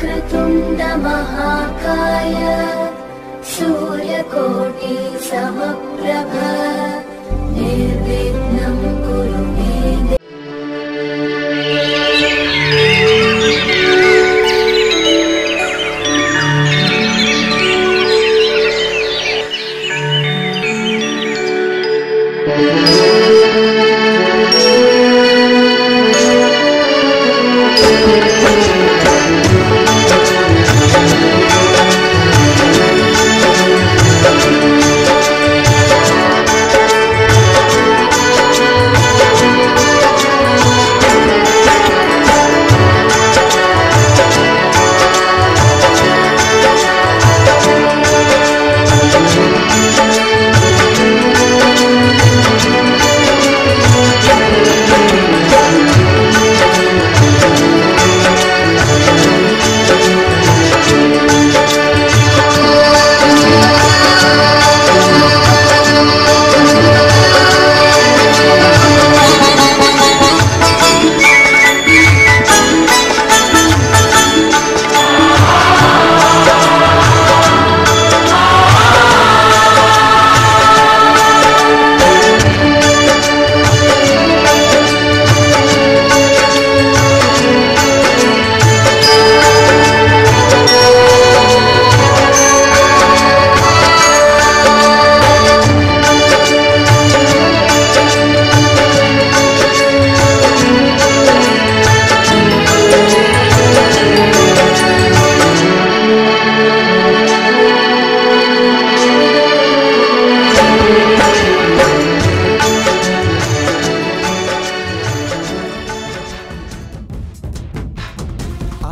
वक्रतुण्ड महाकाय सूर्यकोटि समप्रभ निर्विघ्नं कुरु मे देव।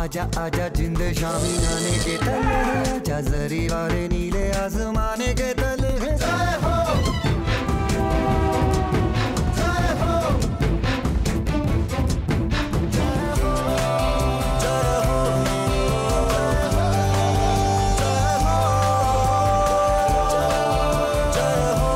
आजा आजा जिंद शामी गाने के तले, आजा जरी वाले नीले आसमाने के तले। जय हो जय हो जय हो जय हो जय हो।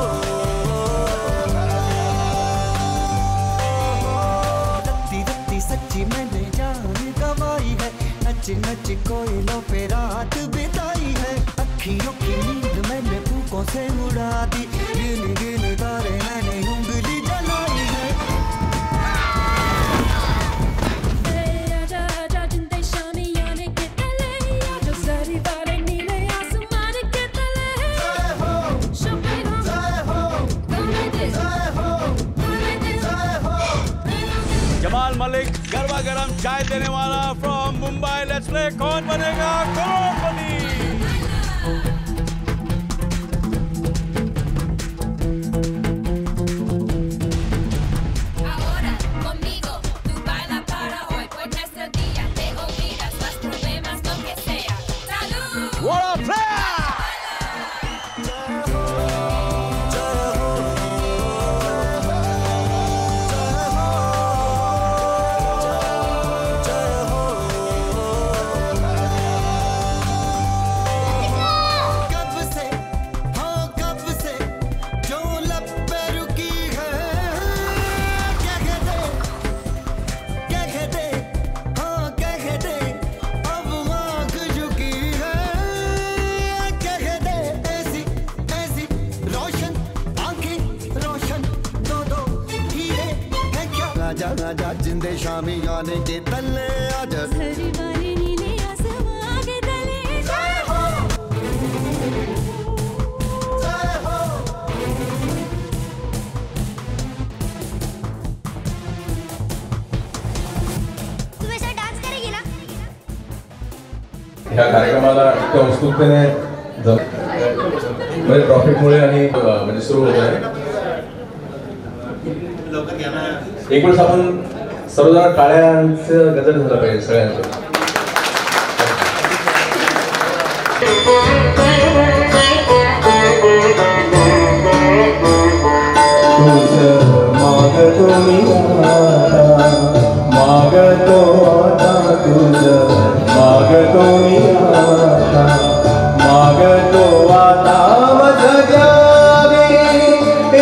रत्ती रत्ती सच्ची मैंने जान गवाई है, नच नच कोयलों पे रात बिताई है। अखियों की नींद मैंने फूकों से उड़ा दी, गिन गिन तारे मैंने उंगली जलाई है। आजा आजा जिंदे शामी आने के तले, आजा सारी वाले नीले आसमान के तले। जय हो शोभेगा जय हो गाने दे जय हो गाने दे जय हो। जमाल मलिक गरबा गरम चाय देने वाला फ्रॉम मुंबई। लेट्स प्ले कौन बनेगा करोड़पति। Ahora conmigo tú baila para hoy, pues nuestro día te olvidas los problemas, lo que sea. ¡Salud! What a player! आजा आजा जिंदे शामी गाने के तले, आजा सारी वाले नीले आसमान के तले। जय हो जय हो। तू ऐसा डान्स करेगी ना? ह्या कार्यक्रमाला इतक्या उत्सुकतेने म्हणजे ट्रॉफिकमुळे आणि म्हणजे सुरू होत आहे. एक वेळेस आपण सर्वजण टाळ्यांचं गजर झालं पाहिजे सगळ्यांचं. मागतो आता तुझं मागतो मी आता मागतो आता माझं जागे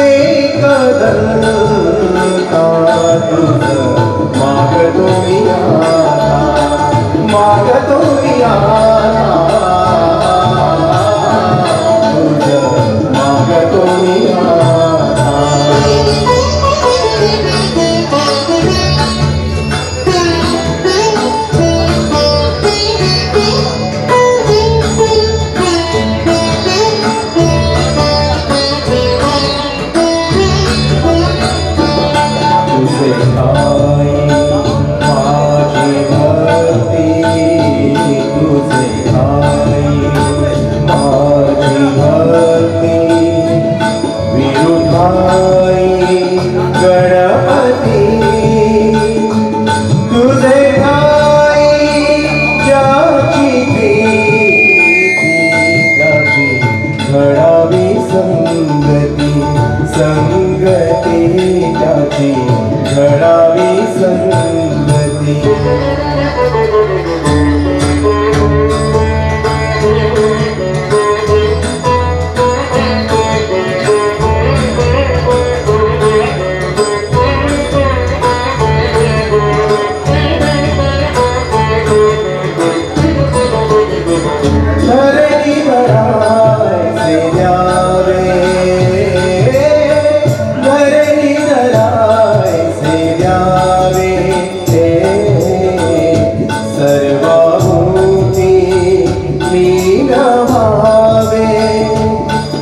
एक दंता तुझं मागतो मी आता मागतो मागतो मी आता तुझं मागतो मी आता तुझे आई माझी भक्ती तुझे आई माझी भक्ती विरुद्धाई गणपती तुझे आई ज्याची प्रीती त्याची घडावी संगती संगती त्याची घडावी संगती धरणी धरायचे द्यावे धरणी धरायचे द्यावे सर्वभूती लीन भावे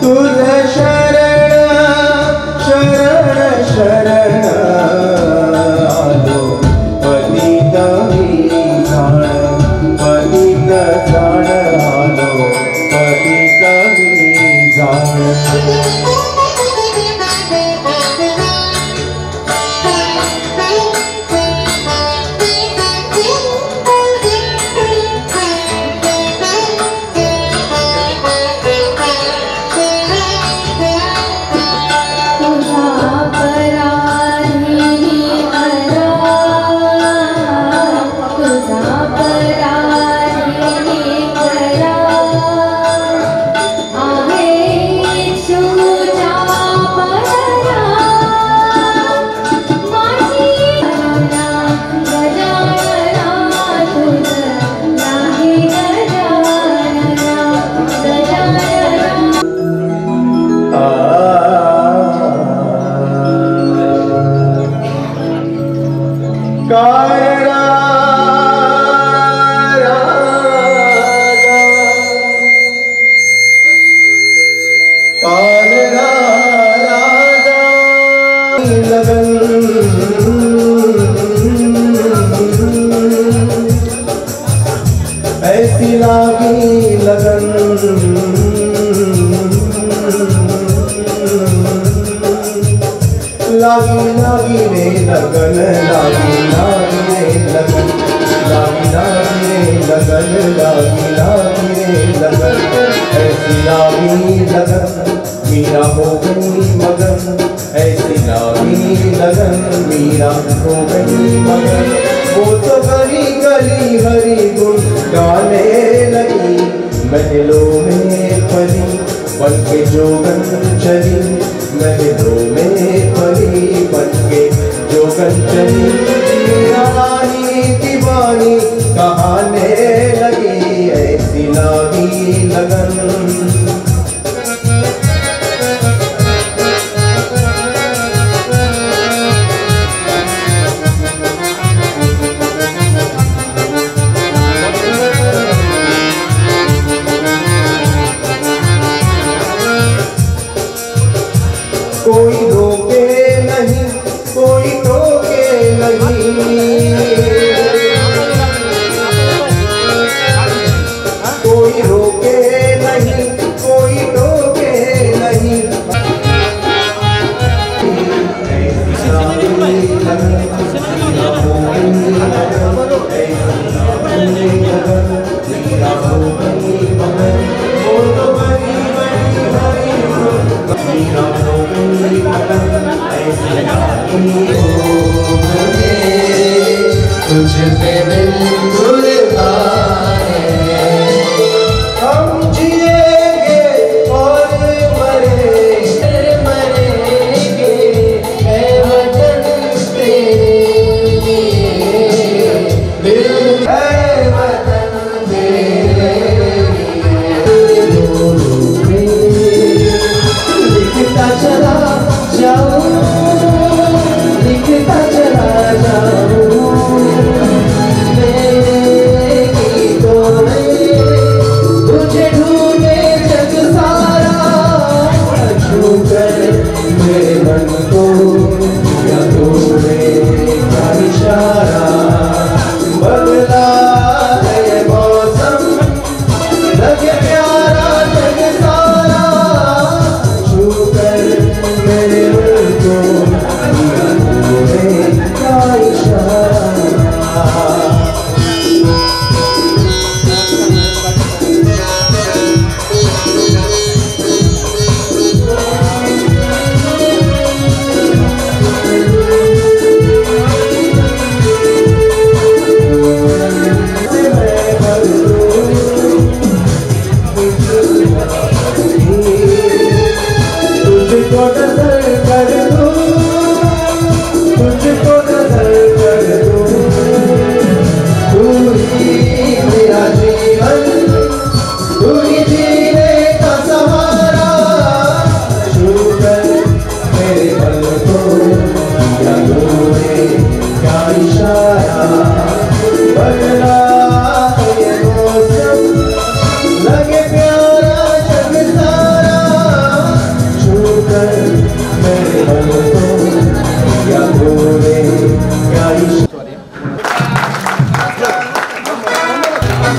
तुझ शरण शरण शरण आलो पतित मी जाण पतित जाण आलो पतित मी जाण ऐसी लागी लगन लागी लागी रे लगन लागी लागी रे लगन लागी लागी रे लगन लागी लागी रे लगन ऐसी लागी लगन मीरा हो गई मगन ऐसी लागी लगन मीरा हो गई मगन वो तो गली गली हरी गुण गाने लगी महलों में पली बन के जोगन चली महलों में पली बन के जोगन चली मीरा रानी दीवानी कहाने लगी ऐसी लागी लगन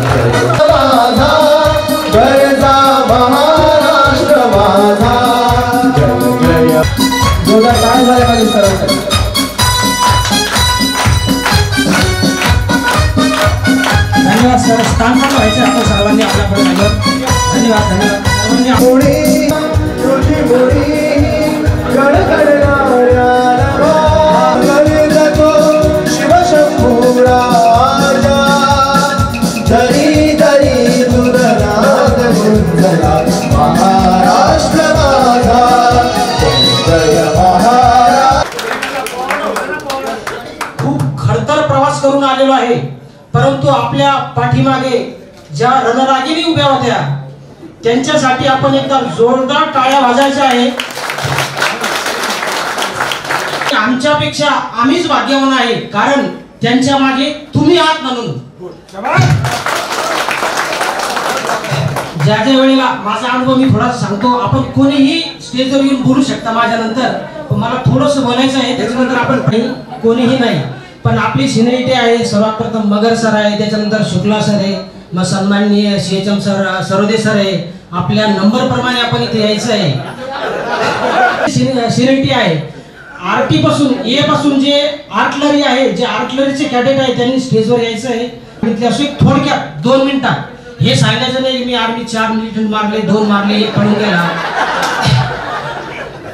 माझा गरजा महाराष्ट्र माझा जय जय जोरदार काय झाले माझे सरांसाठी धन्यवाद सर स्थान पण व्हायचं आपण सर्वांनी आपल्याकडे धन्यवाद धन्यवाद मुळी तुझी मुळी गडगडणाऱ्या गणित शिवशंभू राजा दरी दरी दुरनाद गुंजला महाराष्ट्र माझा जय महाराष्ट्र. खूप खडतर प्रवास करून आलेलो आहे परंतु आपल्या पाठीमागे ज्या रणरागिणी उभ्या होत्या त्यांच्यासाठी आपण एकदा जोरदार टाळ्या वाजवायच्या आहे. आमच्यापेक्षा आम्हीच भाग्यवान आहे कारण त्यांच्या मागे तुम्ही आहात म्हणून. ज्या ज्या वेळेला माझा अनुभव मी थोडासा सांगतो. आपण कोणीही स्टेजवर येऊन बोलू शकता माझ्या नंतर पण मला थोडस बोलायचं आहे त्याच्यानंतर आपण कोणीही नाही पण आपली सिनियरिटी आहे. सर्वात प्रथम मगर सर आहे त्याच्यानंतर शुक्ला सर आहे मग सन्माननीय CHM सर सरोदे सर आहे. आपल्या नंबर प्रमाणे आपण इथे यायचं आहे. सिनियरिटी आहे आरटी पासून ए पासून जे आर्टलरी आहे जे आर्टलरीचे कॅडेट आहे त्यांनी स्टेजवर यायचं आहे. थोडक्यात 2 मिनिटात हे सांगायचं नाही मी आर्मी 4 मिलिटंट मारले 2 मारले 1 पळून गेला.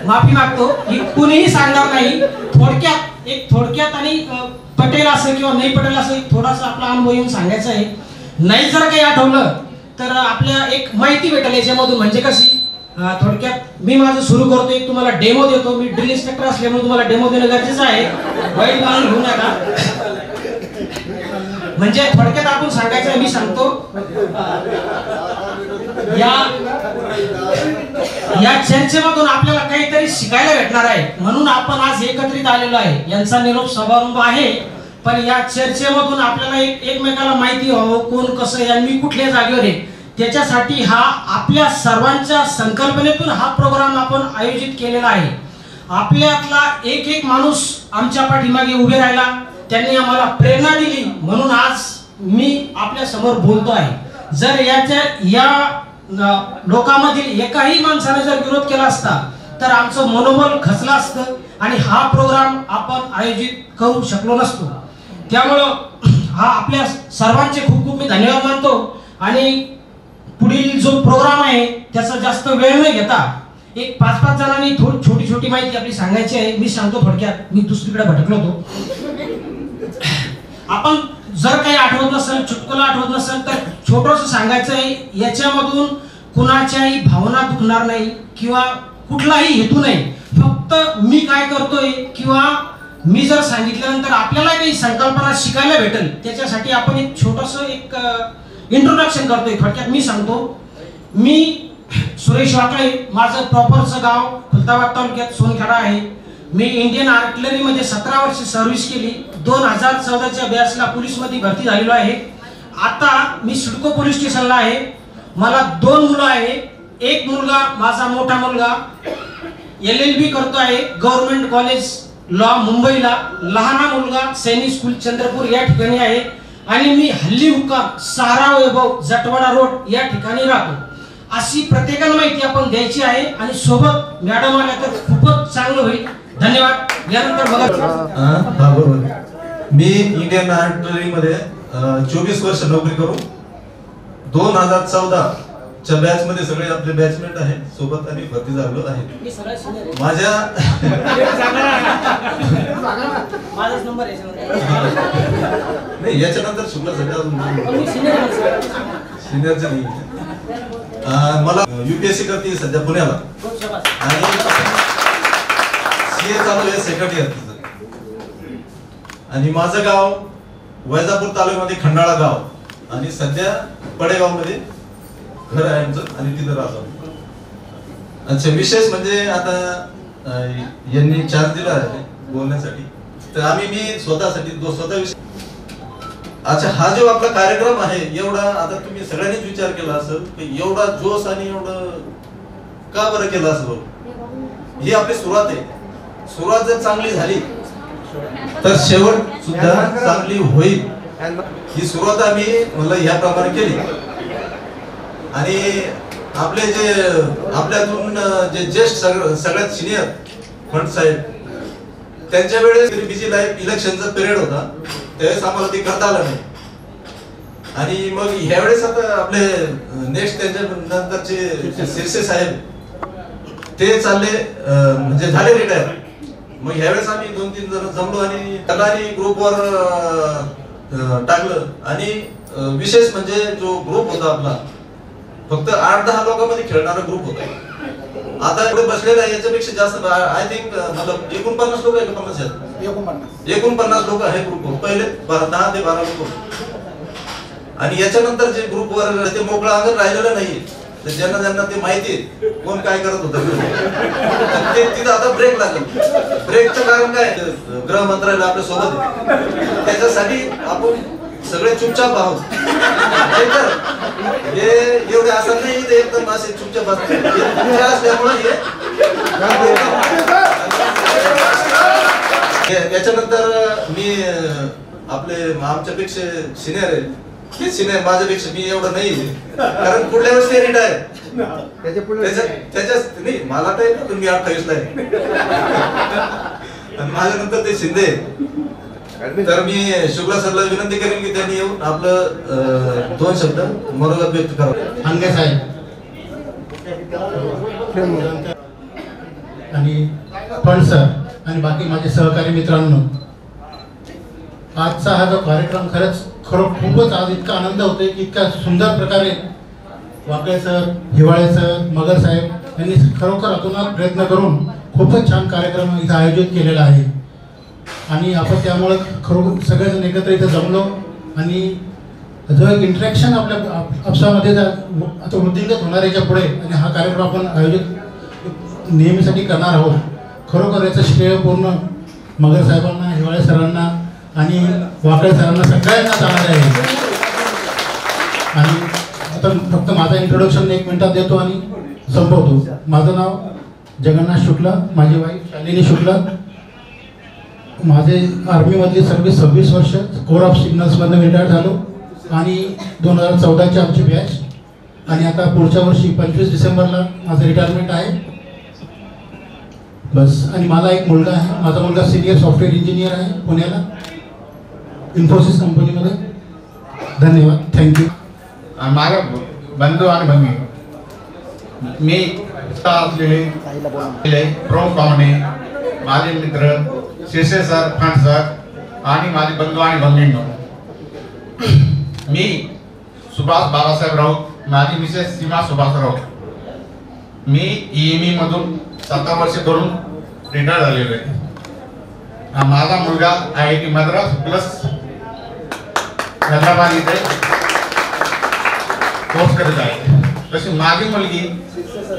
माफी मागतो ही कुणीही सांगणार नाही. थोडक्यात आणि पटेल असं किंवा नाही पटेल असं थोडासा आपला अनुभव येऊन सांगायचा आहे. नाही जर काही आठवलं तर आपल्या एक माहिती भेटेल याच्यामधून म्हणजे कशी थोडक्यात मी माझं सुरू करतो. एक तुम्हाला डेमो देतो. मी ड्रिल इन्स्ट्रक्टर असल्यामुळे तुम्हाला डेमो देणं गरजेचं आहे. वाईट मानून घेऊ नका. म्हणजे थोडक्यात आपण सांगायचं मी सांगतो. या चर्चेमधून आपल्याला काहीतरी शिकायला भेटणार आहे म्हणून आपण आज एकत्रित आलेलो आहे. यांचा निरोप समारंभ आहे पण या चर्चेमधून आपल्याला एकमेकाला माहिती व्हावं कोण कसं आहे मी कुठल्या जागेवर आहे त्याच्यासाठी हा आपल्या सर्वांच्या संकल्पनेतून हा प्रोग्राम आपण आयोजित केलेला आहे. आपल्यातला एक माणूस आमच्या पाठीमागे उभे राहिला त्यांनी आम्हाला प्रेरणा दिली म्हणून आज मी आपल्या समोर बोलतो आहे. जर या लोकांमधील एकाही माणसाने जर विरोध केला असता तर आमचं मनोबल खचलं असतं आणि हा प्रोग्राम आपण आयोजित करू शकलो नसतो. त्यामुळं हा आपल्या सर्वांचे खूप खूप मी धन्यवाद मानतो आणि पुढील जो प्रोग्राम आहे त्याचा जास्त वेळ न घेता एक 5-5 जणांनी छोटी माहिती आपली सांगायची आहे. मी सांगतो थोडक्यात मी दुसरीकडे भटकलो होतो. आपण जर काही आठवत नसेल चुटकुला आठवत नसेल तर छोटंसं सांगायचं आहे. याच्यामधून कुणाच्याही भावना दुखणार नाही किंवा कुठलाही हेतू नाही. फक्त मी काय करतोय किंवा मी जर सांगितल्यानंतर आपल्याला काही संकल्पना शिकायला भेटेल त्याच्यासाठी आपण एक छोटंसं एक इंट्रोडक्शन करतोय. थोडक्यात मी सांगतो. मी सुरेश वाकळे माझं प्रॉपरचं गाव खुलताबाद तालुक्यात सोनखेडा आहे. मी इंडियन आर्टिलरीमध्ये 17 वर्ष सर्व्हिस केली. 2014च्या बॅचला पोलीसमध्ये भरती झालेलो आहे. आता मी सिडको पोलीस स्टेशनला आहे. मला 2 मुलं आहे. एक मुलगा माझा मोठा मुलगा LLB करतो आहे गव्हर्नमेंट कॉलेज लॉ मुंबईला. लहाना मुलगा सैनिक स्कूल चंद्रपूर या ठिकाणी आहे आणि मी हल्ली हुक्काम सहारा वैभव जटवाडा रोड या ठिकाणी राहतो. अशी प्रत्येकाला माहिती आपण द्यायची आहे आणि सोबत मॅडम आल्या तर खूपच चांगलं होईल. धन्यवाद. यानंतर बघा मी इंडियन आर्टिलरीमध्ये 24 वर्ष नोकरी करून 2014 च्या बॅच मध्ये सगळे आपले बॅचमेट आहेत सोबत आणि भरती झालो आहे. माझ्या नाही याच्यानंतर शुक्ला सिनियरचं नाही. मला UPSC करते सध्या पुण्याला आणि CA चालू आहे सेकंड इयर. आणि माझं गाव वैजापूर तालुक्यामध्ये खंडाळा गाव आणि सध्या पडेगाव मध्ये घर आहे आमचं आणि तिथं राहतो. अच्छा विशेष म्हणजे आता यांनी चार्ज दिला आहे बोलण्यासाठी तर मी स्वतःसाठी स्वतः अच्छा हा जो आपला कार्यक्रम आहे एवढा आता तुम्ही सगळ्यांनीच विचार केला असेल की एवढा जोश आणि एवढं का बरं केलं असेल. ही आपली सुरुवात आहे. सुरुवात जर चांगली झाली तर शेवट सुद्धा चांगली होईल ही सुरुवात आम्ही म्हणलं ह्याप्रमाणे केली आणि आपले जे आपल्यातून जे ज्येष्ठ सगळ्यात सिनियर फंड साहेब त्यांच्या वेळेस बिझी लाईफ इलेक्शनचा पिरियड होता त्यावेळेस आम्हाला ते करता आलं नाही आणि मग ह्यावेळेस आता आपले नेक्स्ट त्यांच्या नंतरचे शिरसे साहेब ते चालले म्हणजे झाले रिटायर मग ह्यावेळेस आम्ही 2-3 जण जमलो आणि त्याला आणि ग्रुपवर टाकलं आणि विशेष म्हणजे जो ग्रुप होता आपला फक्त 8-10 लोकांमध्ये खेळणारा ग्रुप होता आता एवढे बसलेले आहे याच्यापेक्षा जास्त आय थिंक मतलब 49 लोक आहे का 50 आहेत 49 लोक आहे ग्रुप पहिले 10 ते 12 लोक आणि याच्यानंतर जे ग्रुपवर ते मोकळा अंगण राहिलेलं नाही तर ज्यांना ज्यांना ते माहिती कोण काय करत होतं ते तिथं आता ब्रेक लागेल ब्रेकचं कारण काय गृह मंत्रालय आपल्या सोबत आहे त्याच्यासाठी आपण सगळे चुपचाप आहोत हे एवढे असं नाही ते एकदम असे चुपचाप असल्यामुळे याच्यानंतर मी आपले आमच्यापेक्षा सिनियर आहे ते सिनियर माझ्यापेक्षा मी एवढं नाही कारण पुढल्या वर्षी ते रिटायर त्याच्या नाही मला तर तुम्ही 28 ला आहे माझ्यानंतर ते शिंदे तर मी शुक्ला सरला विनंती करेन की त्यांनी येऊन आपलं 2 शब्द मनोगत व्यक्त करावं अंगे साहेब आणि फंड सर आणि बाकी माझे सहकारी मित्रांनो आजचा हा जो कार्यक्रम खूपच आज इतका आनंद होतोय की इतक्या सुंदर प्रकारे वाकळे सर हिवाळे सर मगर साहेब यांनी खरोखर अतोनात प्रयत्न करून खूपच छान कार्यक्रम इथं आयोजित केलेला आहे आणि आपण त्यामुळे खरोखर सगळेजण एकत्र इथं जमलो आणि जो एक इंटरॅक्शन आपल्या आपसामध्ये आता वृद्धिंगत होणार याच्या पुढे आणि हा कार्यक्रम आपण आयोजित नेहमीसाठी करणार आहोत खरोखर याचं श्रेय पूर्ण मगर साहेबांना हिवाळे सरांना आणि वाकळे सरांना सगळ्यांना जाणार आहे आणि आता फक्त माझं इंट्रोडक्शन 1 मिनिटात देतो आणि संपवतो माझं नाव जगन्नाथ शुक्ला माझी वाईफ शालिनी शुक्ला माझे आर्मीमधली सर्व्हिस 26 वर्ष कोर ऑफ सिग्नल्समधून रिटायर झालो आणि 2014ची आमची बॅच आणि आता पुढच्या वर्षी 25 डिसेंबरला माझं रिटायरमेंट आहे बस आणि मला एक मुलगा आहे माझा मुलगा सिनियर सॉफ्टवेअर इंजिनियर आहे पुण्याला इन्फोसिस कंपनीमध्ये धन्यवाद थँक्यू माझा बंधू आणि भगिनी मी असलेले प्रमुख पाहुणे माझे मित्र शिरसे सर फंड सर आणि माझे बंधू आणि भगिनींनो मी सुभाष बाबासाहेब राऊत माझी मिसेस सीमा सुभाष राऊत मी EME मधून 7 वर्ष करून रिटायर झालेलो आहे माझा मुलगा IIT मद्रास प्लस हैदराबाद इथे कोर्स करत आहे तशी माझी मुलगी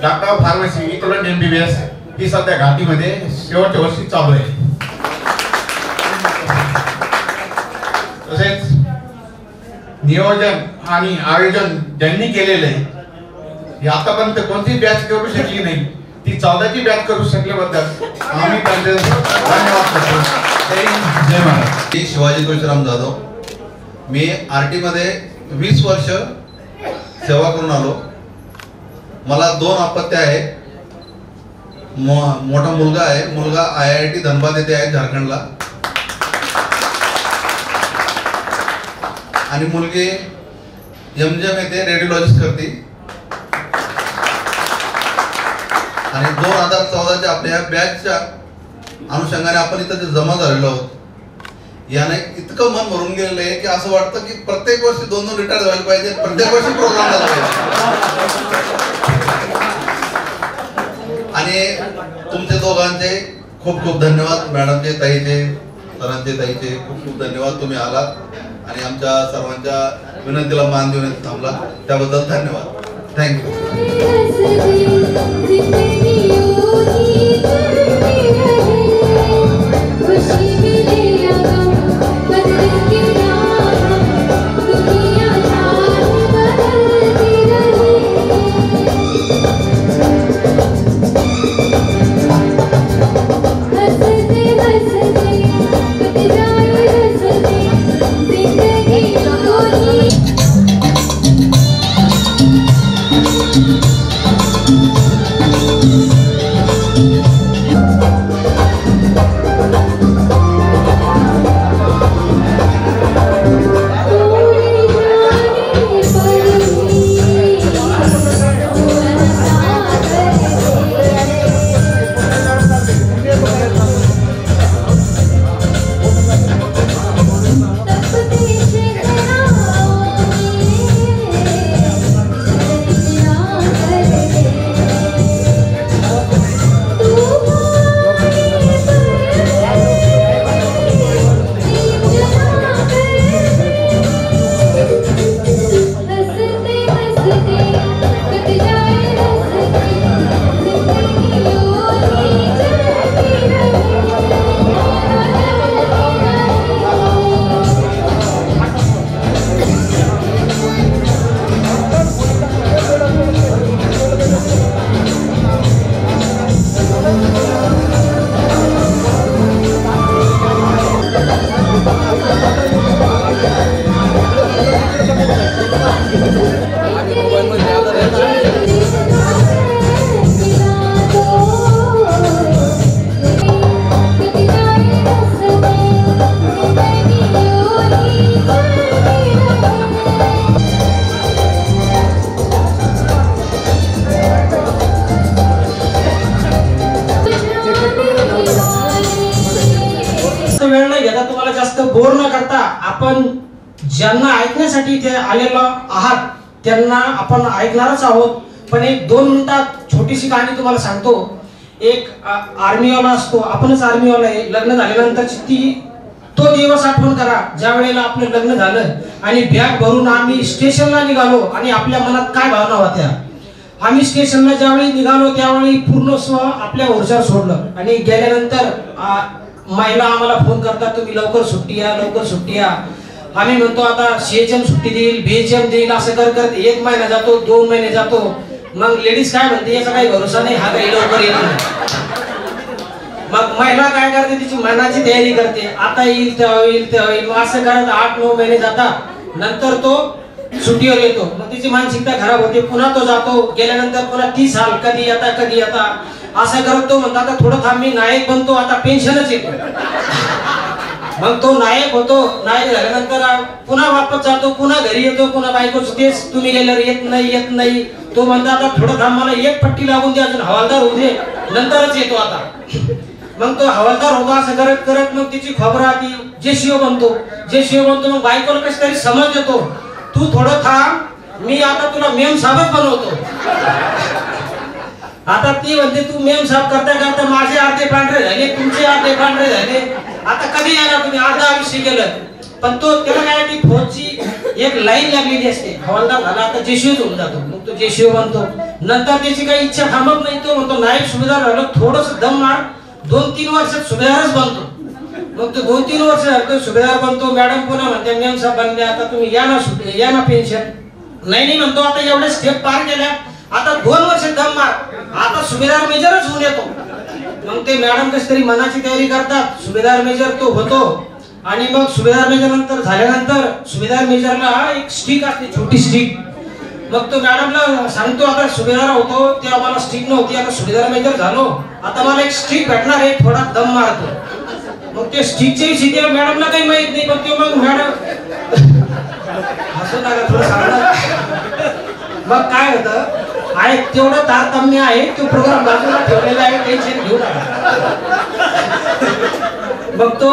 डॉक्टर ऑफ फार्मसी इकोलंड MBBS ही सध्या घाटीमध्ये शेवटच्या वर्षी चालू आहे तसेच नियोजन आणि आयोजन ज्यांनी केलेले आहे आतापर्यंत कोणती बॅच करू शकली नाही ती 14ची बॅच करू शकल्याबद्दल आम्ही त्यांचे धन्यवाद करतो जय महाराज मी शिवाजी तुळशीराम जाधव मी RT मध्ये 20 वर्ष सेवा करून आलो मला 2 अपत्य आहे मोठा मुलगा आहे मुलगा IIT धनबाद येथे आहे झारखंडला आणि मुलगी MGM येथे रेडिओलॉजिस्ट करते आणि 2014च्या आपल्या बॅचच्या अनुषंगाने आपण इथं जमा झालेलो आहोत याने इतकं मन भरून गेलेलं आहे की असं वाटतं की प्रत्येक वर्षी 2-2 रिटायर व्हायला पाहिजे प्रत्येक वर्षी प्रोग्राम झाला पाहिजे आणि तुमचे दोघांचे खूप खूप धन्यवाद मॅडमचे ताईचे सरांचे ताईचे खूप खूप धन्यवाद तुम्ही आलात आणि आमच्या सर्वांच्या विनंतीला मान देऊन थांबला त्याबद्दल धन्यवाद थँक्यू जिंदगी आपण ज्यांना ऐकण्यासाठी इथे आलेलो आहात त्यांना आपण ऐकणारच आहोत. पण एक 2 मिनिटात छोटीशी कहाणी तुम्हाला सांगतो. एक आर्मीवाला असतो, आपणच आर्मीवाला आहे. लग्न झाल्यानंतरची तो दिवस आठवण करा ज्या वेळेला आपलं लग्न झालं आणि बॅग भरून आम्ही स्टेशनला निघालो आणि आपल्या मनात काय भावना होत्या. आम्ही स्टेशनला ज्यावेळी निघालो त्यावेळी पूर्ण स्व आपल्या ऊर्जा सोडलं आणि गेल्यानंतर महिला आम्हाला फोन करतात, तुम्ही लवकर सुट्टी या, लवकर सुट्टी या. आम्ही म्हणतो आता CHM सुट्टी देईल, BHM देईल, असं करत 1 महिना जातो, 2 महिने जातो. मग लेडीज काय म्हणते, याचा काही भरोसा नाही, हा काही लवकर येत नाही. मग महिला काय करते, तिची मनाची तयारी करते, आता येईल तेव्हा होईल तेव्हा होईल. असं करत 8-9 महिने जातात. नंतर तो सुट्टीवर येतो. मग तिची मानसिकता खराब होते. पुन्हा तो जातो. गेल्यानंतर पुन्हा 30 साल कधी येता कधी येता असं करत तो म्हणतो आता थोडं थांब, मी नायक बनतो, आता पेन्शनच येतो. मग तो नायक होतो. नायक झाल्यानंतर पुन्हा वापस जातो, पुन्हा घरी येतो, पुन्हा बायको तेच तुम्ही गेल्यावर येत नाही. तो म्हणतो आता थोडं थांब, मला 1 पट्टी लागून दे, अजून हवालदार होऊ दे, नंतरच येतो आता. मग तो हवालदार होतो. असं करत करत मग तिची खबर आली, JCO बनतो. मग बायकोला कशी तरी समज येतो, तू थोडं थांब, मी आता तुला मेम साहेबच बनवतो. आता ती म्हणते तू मेम साहेब करता करता माझे अर्धे पांढरे झाले, तुमचे अर्धे पांढरे झाले, आता कधी येणार तुम्ही, अर्धा आयुष्य गेलं. पण तो त्याला काय ती फौजची एक लाईन लागलेली असते, हवालदार झाला आता JCO होऊन जातो. मग तो JCO बनतो. नंतर त्याची काही इच्छा थांबत नाही. तो म्हणतो नायक सुभेदार झालं, थोडस दम मार, 2-3 वर्षात सुभेदारच बनतो. मग तो 2-3 वर्ष झालं सुभेदार बनतो. मॅडम पुन्हा म्हणते मेम साहेब बनले, आता तुम्ही या ना पेन्शन. नाही म्हणतो, आता एवढे स्टेप पार केल्या, आता 2 वर्ष दम मार, आता सुभेदार मेजरच होऊन येतो. मग ते मॅडम कशी तरी मनाची तयारी करतात, सुभेदार मेजर तो होतो. आणि मग सुभेदार मेजर नंतर झाल्यानंतर सुभेदार मेजरला एक स्टिक असते, छोटी स्टिक. मग तो मॅडमला सांगतो आता सुभेदार होतो तेव्हा मला स्टिक नव्हती, आता सुभेदार मेजर झालो, आता मला एक स्टिक भेटणार आहे, थोडा दम मारतो. मग ते स्टिकच्या विषयी त्या मॅडमला काही माहित नाही. पण ते मग मॅडम असं नका थोडं सांगणार. मग काय होतं, आहे तेवढं तारतम्य आहे, तो प्रोग्राम बाजूला ठेवलेला आहे, टेन्शन घेऊ नका. मग तो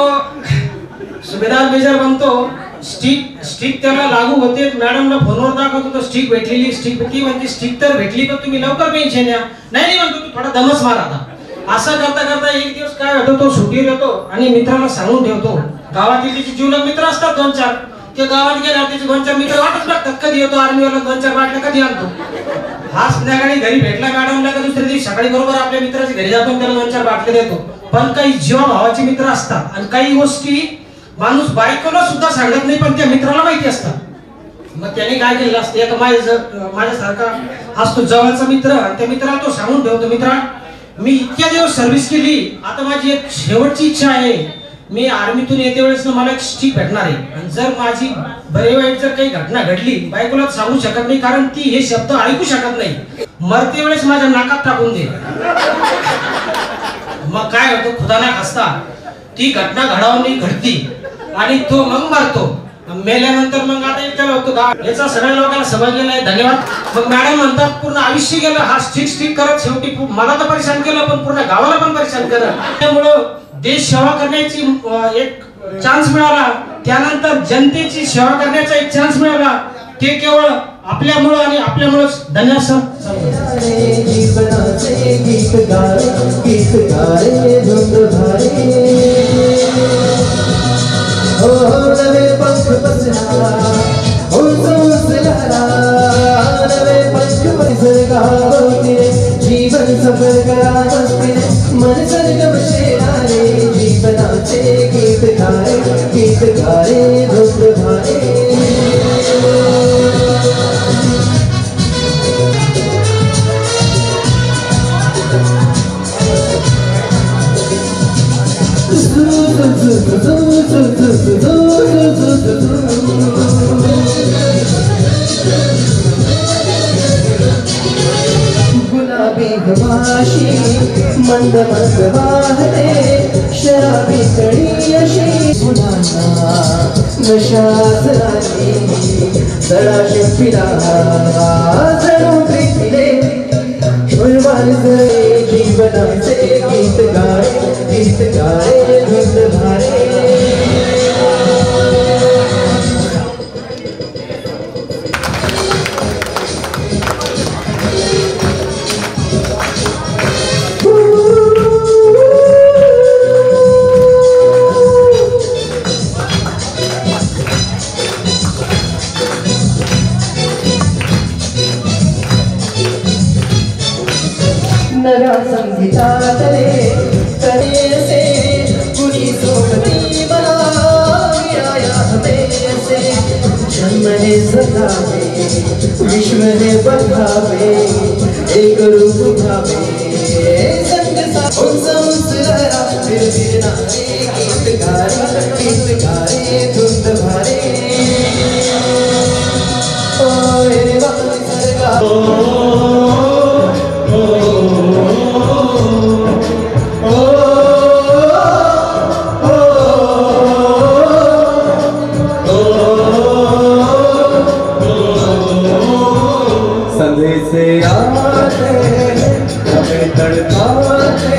सुभेदार मेजर बनतो. स्टिक त्याला लागू होते. मॅडमला फोनवर दाखवतो तो स्टिक भेटलेली. स्टिक ती म्हणते स्टिक तर भेटली, पण तुम्ही लवकर पेन्शन या. नाही म्हणतो तू थोडा दमच मार आता. असं करता करता एक दिवस काय होतो, तो सुट्टीवर येतो आणि मित्राला सांगून ठेवतो. गावातील तिचे जीवलग मित्र असतात 2-4, ते गावात गेल्यावर त्याचे 2-4 मित्र वाटच बघतात, कधी येतो आर्मीवाला, 2-4 बाटल्या कधी आणतो. हा संध्याकाळी घरी भेटला मॅडमला का दुसऱ्या दिवशी सकाळी बरोबर आपल्या मित्राच्या घरी जातो आणि त्याला 2-4 बाटल्या देतो. पण काही जीवा भावाचे मित्र असतात आणि काही गोष्टी माणूस बायकोला सुद्धा सांगत नाही, पण त्या मित्राला माहिती असतात. मग त्याने काय केलं असतं, एक माझ्यासारखा असतो जवळचा मित्र, आणि त्या मित्राला तो सांगून ठेवतो, मित्रा मी इतक्या दिवस सर्व्हिस केली, आता माझी एक शेवटची इच्छा आहे, मी आर्मीतून येते वेळेस मला एक स्टिक भेटणार आहे. आणि जर माझी बरे वाईट जर काही घटना घडली, बायकोला सांगू शकत नाही, कारण ती हे शब्द ऐकू शकत नाही, मरते वेळेस माझ्या नाकात टाकून दे. मग काय होतं, खुदा ना खास्ता ती घटना घडावून घडती आणि तो मग मरतो. मेल्यानंतर मग आता त्याला होतो याचा सगळ्या लोकांना समजलेला आहे, धन्यवाद. मग मॅडम म्हणतात पूर्ण आयुष्य गेलं हा स्टिक करत, शेवटी मला तर परेशान केलं पण पूर्ण गावाला पण परेशान केलं. त्यामुळं देश सेवा करण्याची एक चान्स मिळाला, त्यानंतर जनतेची सेवा करण्याचा एक चान्स मिळाला, ते केवळ आपल्यामुळं आणि आपल्यामुळंच. धन्यवाद सर. नवे पंख पसरा नवे पंख पसरगावते जीवन सफर करा मस्तीने मन सरगम शेरारे जीवनाचे गीत गारे धुंद धारे. गुलाबी हवाशी मंद मंद वाहते शराबी कळी अशी मुलांना नशा झाली तळाशी पिला जणू प्रीतीले जीवनाचे गीत गारे धुंद धारे. नव्या संगीतातले तळेसे कुणी सोबती बनाया हमेसे जन्म है सजावे विश्व है बधावे एक रूप भावे संग सा संसरा फिर फिर नारे गीत गारे धुंध भारे ओए वाली सरगा से आते हमें तड़पाते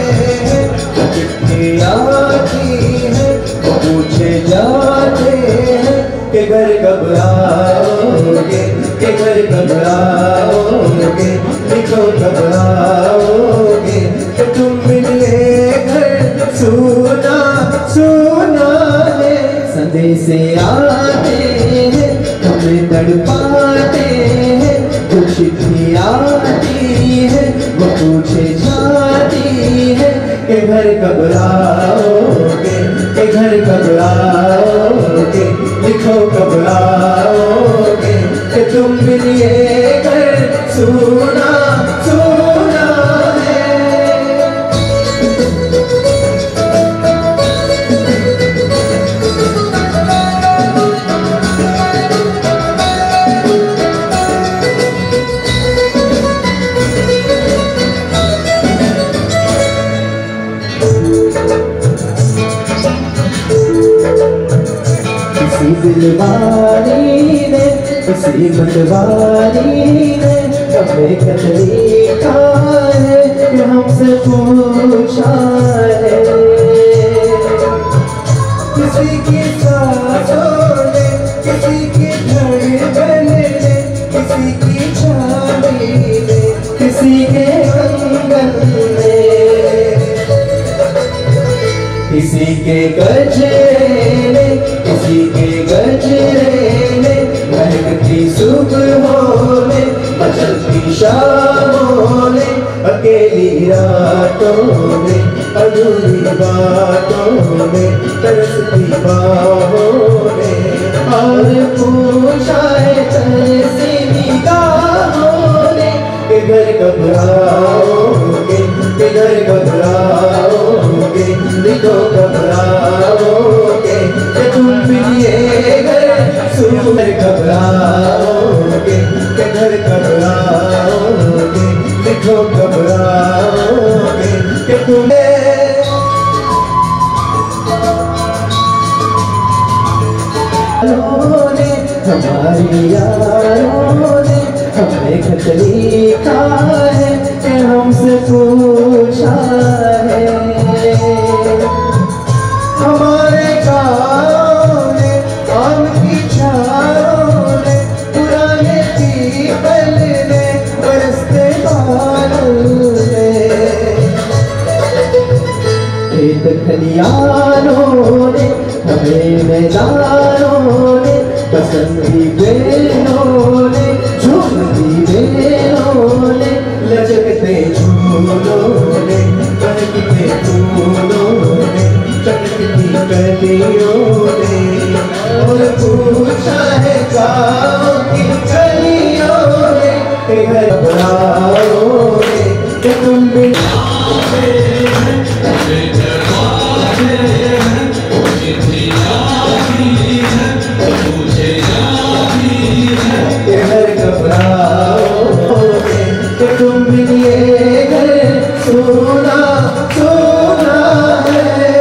चिट्ठी आती है वो पूछे जाते हैं कि घर कब आओगे कि घर कब आओगे लिखो कब आओगे कि तुम मिले घर सुना सुना है संदेश आते हैं हमें तड़पाते हैं चिट्ठी आती है वो पूछे जाती है कि घर कब आओगे कि घर कब आओगे लिखो कब आओगे कि तुम मिलिए घर सुना सुना दिलवारी ने किसी मतवारी ने हमें खत लिखा है कि हमसे पूछा है किसी की सांसों ने किसी की धड़कन ने किसी की चाबी ने किसी के कंगन ने किसी के गजरे ने किसी के गजरे ने महकती सुबहों ने मचलती शामों ने अकेली रातों में अधूरी बातों में तरसती बाहों ने और पूछा है तरसी निगाहों ने कि घर कब आओगे कि घर कब आओगे लिखो कब आओगे कि तुम मिलिए घर सुनकर कब आओगे कि घर कब आओगे लिखो कब आओगे कि तुम्हें हमारी यारों ने हमें खत लिखा है कि हमसे पूछा है हमारे गाँव ने आम की चारों ने पुराने पीपल ने बरसते बादल ने खेत खलियानों ने हमें मैदानों ने बसंती बेलों ने झूमती बेलों ने लचकते झूलों ने बहकते फूलों ने चटकती कलियों ने और पूछा है गाँव की गलियों ने कि घर बनाओगे कि तुम भी घर घबराओगे कि तुम मिलिए घर सोना सोना है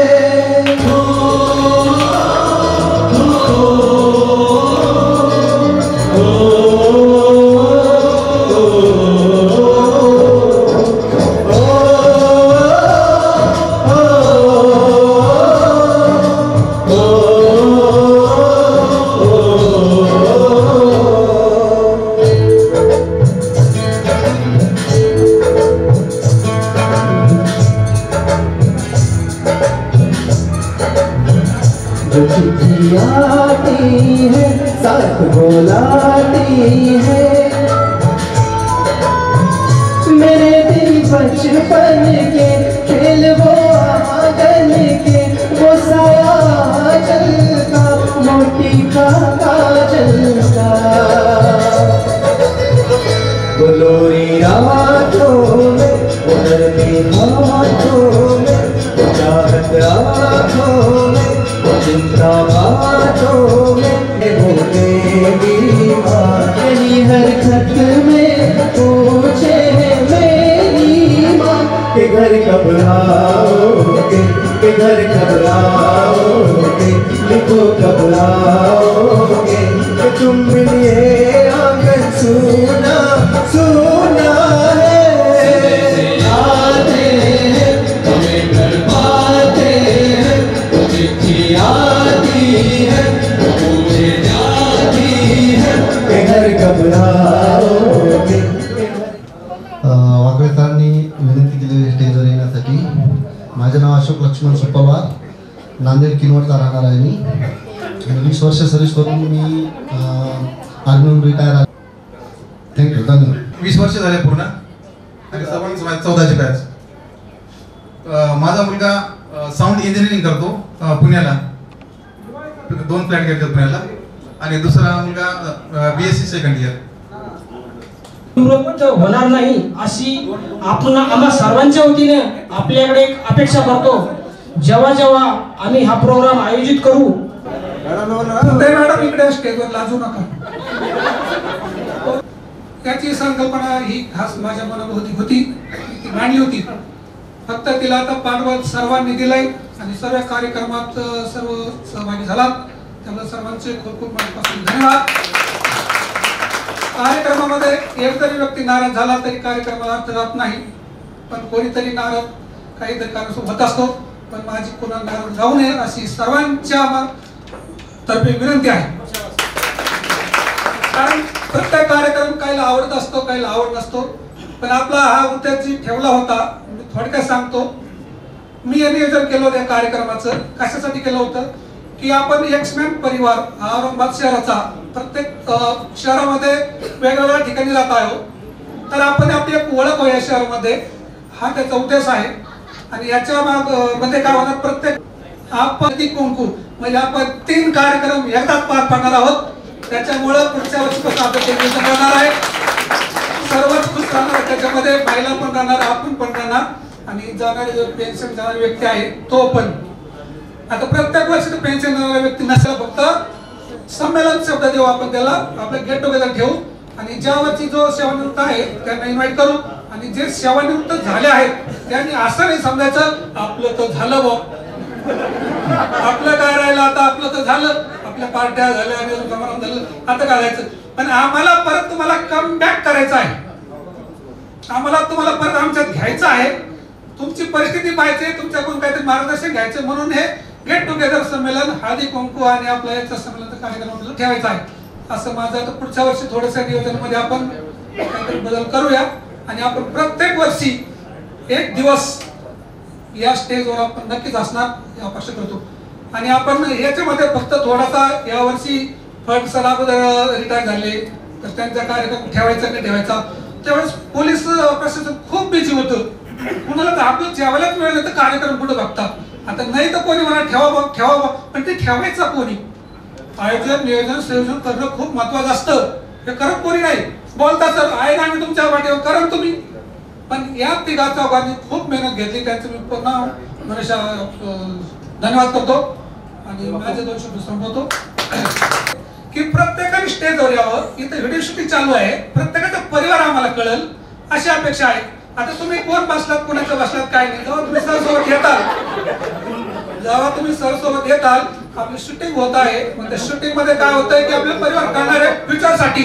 बन के खेल वो आंगन के वो साया चलता मोटी का काजल का गोलोरी आँखों में उधर भी हाथों में चाहत आँखों में चिंता बातों में मेरी हरकत में पूछे मेरी माँ के घर कब आओगे, के घर कब आओगे, लिखो कब आओगे कि तुम मिलिए आंगन सुना सुना है आते हैं हमें घर पाते हैं चिट्ठी आती है मुझे जाती है के घर कब आओगे। वाकळे सरांनी विनंती केली स्टेजवर येण्यासाठी. माझे नाव अशोक लक्ष्मण सुपवार, नांदेड किनवटचा राहणार आहे मी. 20 वर्ष सर्व्हिस करून मी आर्मीहून रिटायर आहे. थँक्यू, धन्यवाद. 20 वर्ष झाले पूर्ण आणि सर्वांचं माझी 14ची बॅच. माझा मुलगा साऊंड इंजिनिअरिंग करतो पुण्याला, 2 फ्लॅट घेतले पुण्याला, आणि दुसरा मुलगा BSc सेकंड इयर. होणार नाही अशी आपण आम्हा सर्वांच्या वतीने आपल्याकडे एक अपेक्षा करतो. जेव्हा जेव्हा आम्ही हा प्रोग्राम आयोजित करू. मॅडम इकडे स्टेजवर लाजू नका. त्याची संकल्पना ही खास माझ्या मनात होती ती मांडली होती. फक्त तिला आता पाठबळ सर्वांनी दिलंय आणि सर्व कार्यक्रमात सर्व सहभागी झालात, त्यामुळे सर्वांचे खूप खूप मनापासून धन्यवाद. कार्यक्रमामध्ये एक जरी व्यक्ती नाराज झाला तरी कार्यक्रमाला अर्थ जात नाही, पण कोणीतरी नाराज काहीतरी कारणास्तव होत असतो. पण माझी कोणा नाराज जाऊ नये अशी सर्वांच्या तर्फे विनंती आहे. कारण प्रत्येक कार्यक्रम काहीला आवडत असतो, काहीला आवडत नसतो, पण आपला हा उद्देश जी ठेवला होता मी थोडक्यात सांगतो. मी हे नियोजन केलं होतं या कार्यक्रमाचं. कशासाठी केलं होतं की आपण एक्समॅन परिवार हा औरंगाबाद शहराचा प्रत्येक शहरामध्ये वेगवेगळ्या ठिकाणी जात आहोत, तर आपण आपली एक ओळख या शहरामध्ये, हा त्याचा उद्देश आहे. आणि याच्या मध्ये काय होणार, प्रत्येक आपण कुंकू म्हणजे आपण 3 कार्यक्रम एकदाच पार पाडणार आहोत. त्याच्यामुळे पुढच्या वर्षीपासून आपण ते नियोजन करणार आहे. सर्वच खुश राहणार त्याच्यामध्ये, महिला पण राहणार, आपण पण राहणार, आणि जाणारे जो पेन्शन जाणारी व्यक्ती आहे तो पण. आता प्रत्येक वर्षी पेन्शन देणारा व्यक्ती नसेल, फक्त संमेलन शब्द देऊ आपण त्याला, आपलं गेट टुगेदर ठेवू आणि ज्यावरची जो सेवानिवृत्त आहे त्यांना इन्व्हाइट करू. आणि जे सेवानिवृत्त झाले आहेत त्यांनी असं नाही समजायचं आपलं तर झालं बा, आपलं काय राहिलं आता, आपलं तर झालं, आपल्या पार्ट्या झाल्या आणि समारंभ झालं, आता काय जायचं. पण आम्हाला परत तुम्हाला कम बॅक करायचं आहे, आम्हाला तुम्हाला परत आमच्यात घ्यायचं आहे. तुमची परिस्थिती पाहिजे, तुमच्याकडून काहीतरी मार्गदर्शन घ्यायचं, म्हणून हे गेट टुगेदर संमेलन हळदी कुंकू आणि आपल्या याचा संमेलनाचा कार्यक्रम ठेवायचा आहे. असं माझं आता पुढच्या वर्षी थोडंसं नियोजनामध्ये आपण काहीतरी बदल करूया आणि आपण प्रत्येक वर्षी एक दिवस या स्टेजवर आपण नक्कीच असणार ही अपेक्षा करतो. आणि आपण याच्यामध्ये फक्त थोडासा यावर्षी फड सर अगोदर रिटायर झाले तर त्यांचा कार्यक्रम ठेवायचा नाही ठेवायचा, त्यावेळेस पोलीस प्रशासन खूप बिझी होतं, कुणाला तर आपलं जेवायलाच वेळ नाही तर कार्यक्रम कुठं बघतात. आता नाही तर कोणी म्हणा ठेवा, पण ते ठेवायचं कोणी. आयोजन नियोजन संयोजन करणं खूप महत्वाचं असतं. हे करत कोणी नाही, बोलता सर आहे ना आम्ही तुमच्या वाटेवर करा तुम्ही, पण या तिघा चौघांनी खूप मेहनत घेतली, त्यांचं मी पुन्हा मनुष्य धन्यवाद करतो आणि माझे 2 शब्द संपवतो. की प्रत्येकाने स्टेजवर यावं, इथे व्हिडिओ शूटिंग चालू आहे, प्रत्येकाचा परिवार आम्हाला कळेल अशी अपेक्षा आहे. आता तुम्ही कोण बसलात, कोणाचं बसलात काय नाही, जेव्हा तुम्ही सरसोबत येताल आपली शूटिंग होत आहे, मग त्या शूटिंग मध्ये काय होतंय की आपले परिवार करणारे फ्युचरसाठी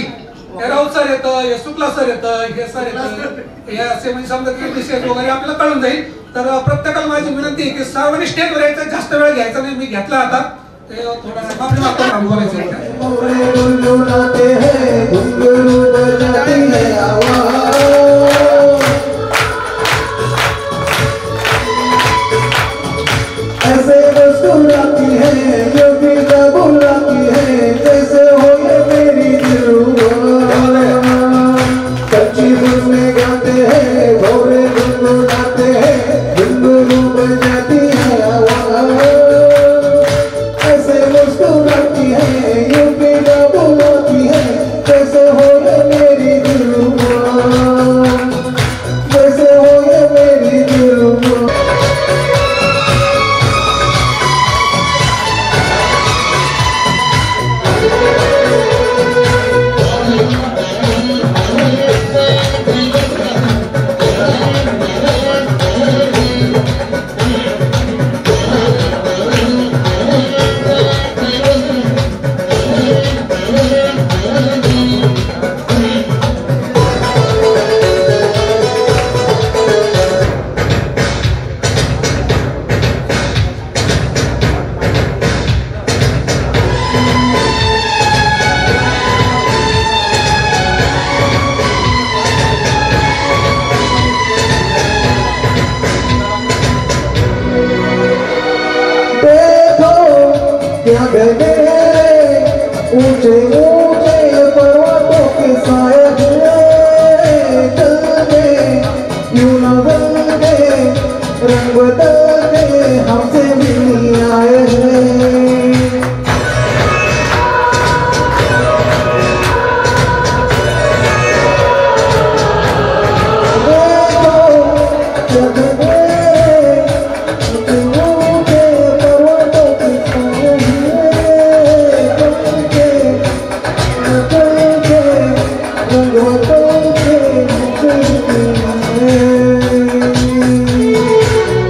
हे राऊत सर येतं, हे शुक्ला सर येतं, हे सर येतं, हे असे म्हणजे समजा की विषय वगैरे आपल्याला कळून जाईल. तर प्रत्येकाला माझी विनंती आहे की सर्वांनी स्टेजवर यायचं, जास्त वेळ घ्यायचा नाही, मी घेतला आता ते थोडासा माफी मागतो बोलायचं. ऐसे मुस्कुराती है जो भी बुलाती है, जैसे हो ये मेरी दिलरुबा, कच्ची धुन में गाते हैं भोरे गुनगुनाते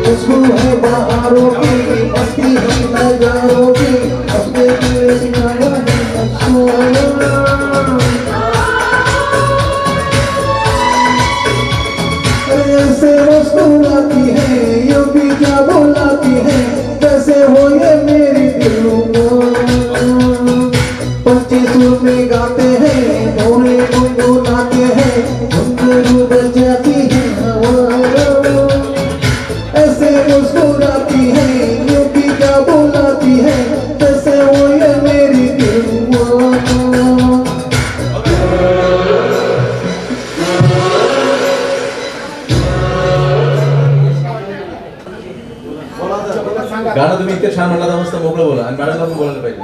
खुशबू है बहारों की, मस्ती है नजारों की, अपने दिल सिखाया है ऐसे मुस्कुराती है, यूं भी क्या बुलाती है, कैसे हो ये मेरी दिल को। पंछी सुर में गाते हैं, मोरे गुनगुनाते हैं, घुंघरू बज जाती है हवा। ऐसे मुस्कुराती है, यूं भी क्या बुलाती है, कैसे हो ये मेरी दिल को। गाणं तुम्ही इतकं छान म्हणला तर मस्त मोकळं बोला आणि मॅडमला पण बोलायला पाहिजे.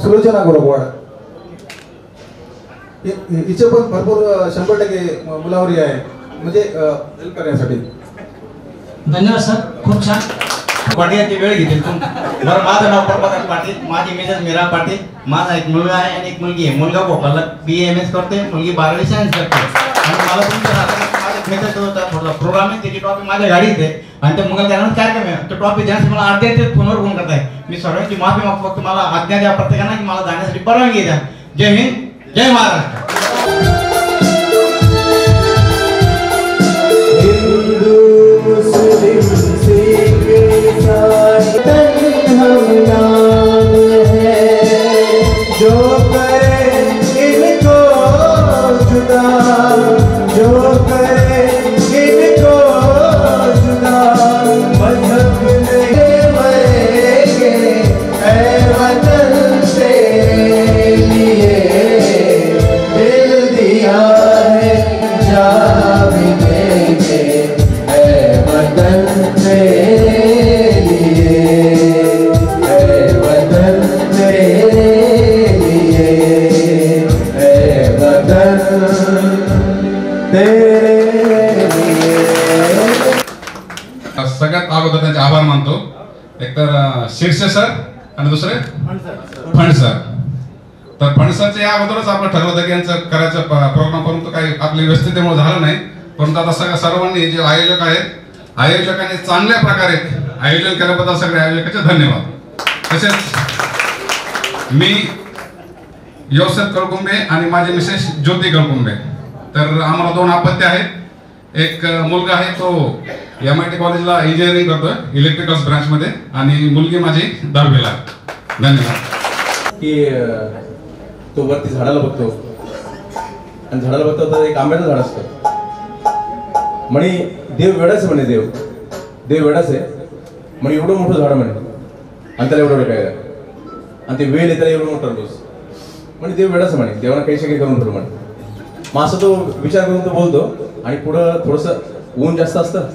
सुलोचना गोरगवाड हिचे पण भरपूर 100% मुलावरी आहे म्हणजे हेल्प करण्यासाठी. धन्यवाद सर, खूप छान. पाटील वेळ घेतील बरं. माझं नाव प्रभाकर पाटील, माझी मिसेस मीरा पाटील, माझा एक मुलगा आहे आणि एक मुलगी आहे. मुलगा भोपाळला BAMS करते, मुलगी 12वी सायन्स करते. आणि मला तुमच्या हातात मित्र होता थोडा प्रोग्राम आहे, त्याची टॉपिक माझ्या गाडीत आहे आणि ते मंगल कार्यालयात कार्यक्रम आहे. तो टॉपिक देण्यासाठी मला अर्ध्या ते फोनवर फोन करताय. मी सर्वांची माफी मागतो, फक्त मला आज्ञा द्या प्रत्येकांना की मला जाण्यासाठी परवानगी द्या. जय हिंद, जय महाराष्ट्र. मुस्लिम सिख ईसाई हम नाम है, जो करे इनको जुदा, जो करे इनको जुदा, मजहब नहीं मरेंगे ऐ वतन तेरे लिए, दिल दिया है जा भी देंगे ऐ वतन तेरे लिए, ऐ वतन तेरे लिए, ऐ वतन तेरे लिए. सगळ्यात अगोदर त्यांचे आभार मानतो. एक तर शीर्षे सर आणि दुसरे फंड सर. तर फंड सरचे या अगोदरच आपण ठरवलं होतं की यांचं करायचं प्रोग्राम, परंतु काही आपल्या व्यवस्थितेमुळे झालं नाही. परंतु आता सगळ्या सर्वांनी जे आयोजक आहेत, आयोजकांनी चांगल्या प्रकारे आयोजन केल्याबद्दल सगळ्या आयोजकांचे धन्यवाद. तसेच मी योसेफ कळकुंबे आणि माझी मिसेस ज्योती कळकुंबे. तर आम्हाला 2 अपत्य आहेत. एक मुलगा आहे तो MIT कॉलेजला इंजिनिअरिंग करतोय इलेक्ट्रिकल्स ब्रांच मध्ये, आणि मुलगी माझी 10वीला. धन्यवाद. की तो वरती झाडाला बघतो आणि झाडाला बघतो तर एक आंब्याचं झाड असतं. म्हणे देव वेडाच म्हणे, देव वेडाच आहे म्हणे, एवढं मोठं झाड म्हणे आणि त्याला एवढं काय आणि ते वेळ येताना एवढं मोठं रोज म्हणजे देव वेडाच म्हणे, देवाला काही शक्य करून ठेवलं म्हणे. मग असं तो विचार करून तो बोलतो आणि पुढं थोडंसं ऊन जास्त असतं,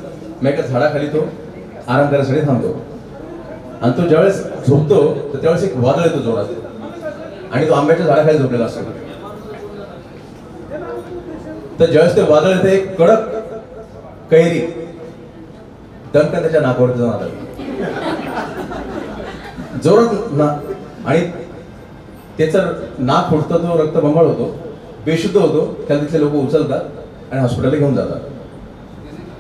मग एका झाडाखाली तो आराम करायसाठी थांबतो. आणि तो ज्यावेळेस झोपतो तर त्यावेळेस एक वादळ येतो जोरात आणि तो आंब्याच्या झाडाखाली झोपलेला असतो. तर ज्यावेळेस ते वादळ येते, एक कडक कैरी दमकन त्याच्या नाकावरती जाऊन आलं जोरात ना, आणि त्याचं नाक फुटतं, तो रक्तबंबाळ होतो, बेशुद्ध होतो. त्याला तिथले लोक उचलतात आणि हॉस्पिटलला घेऊन जातात.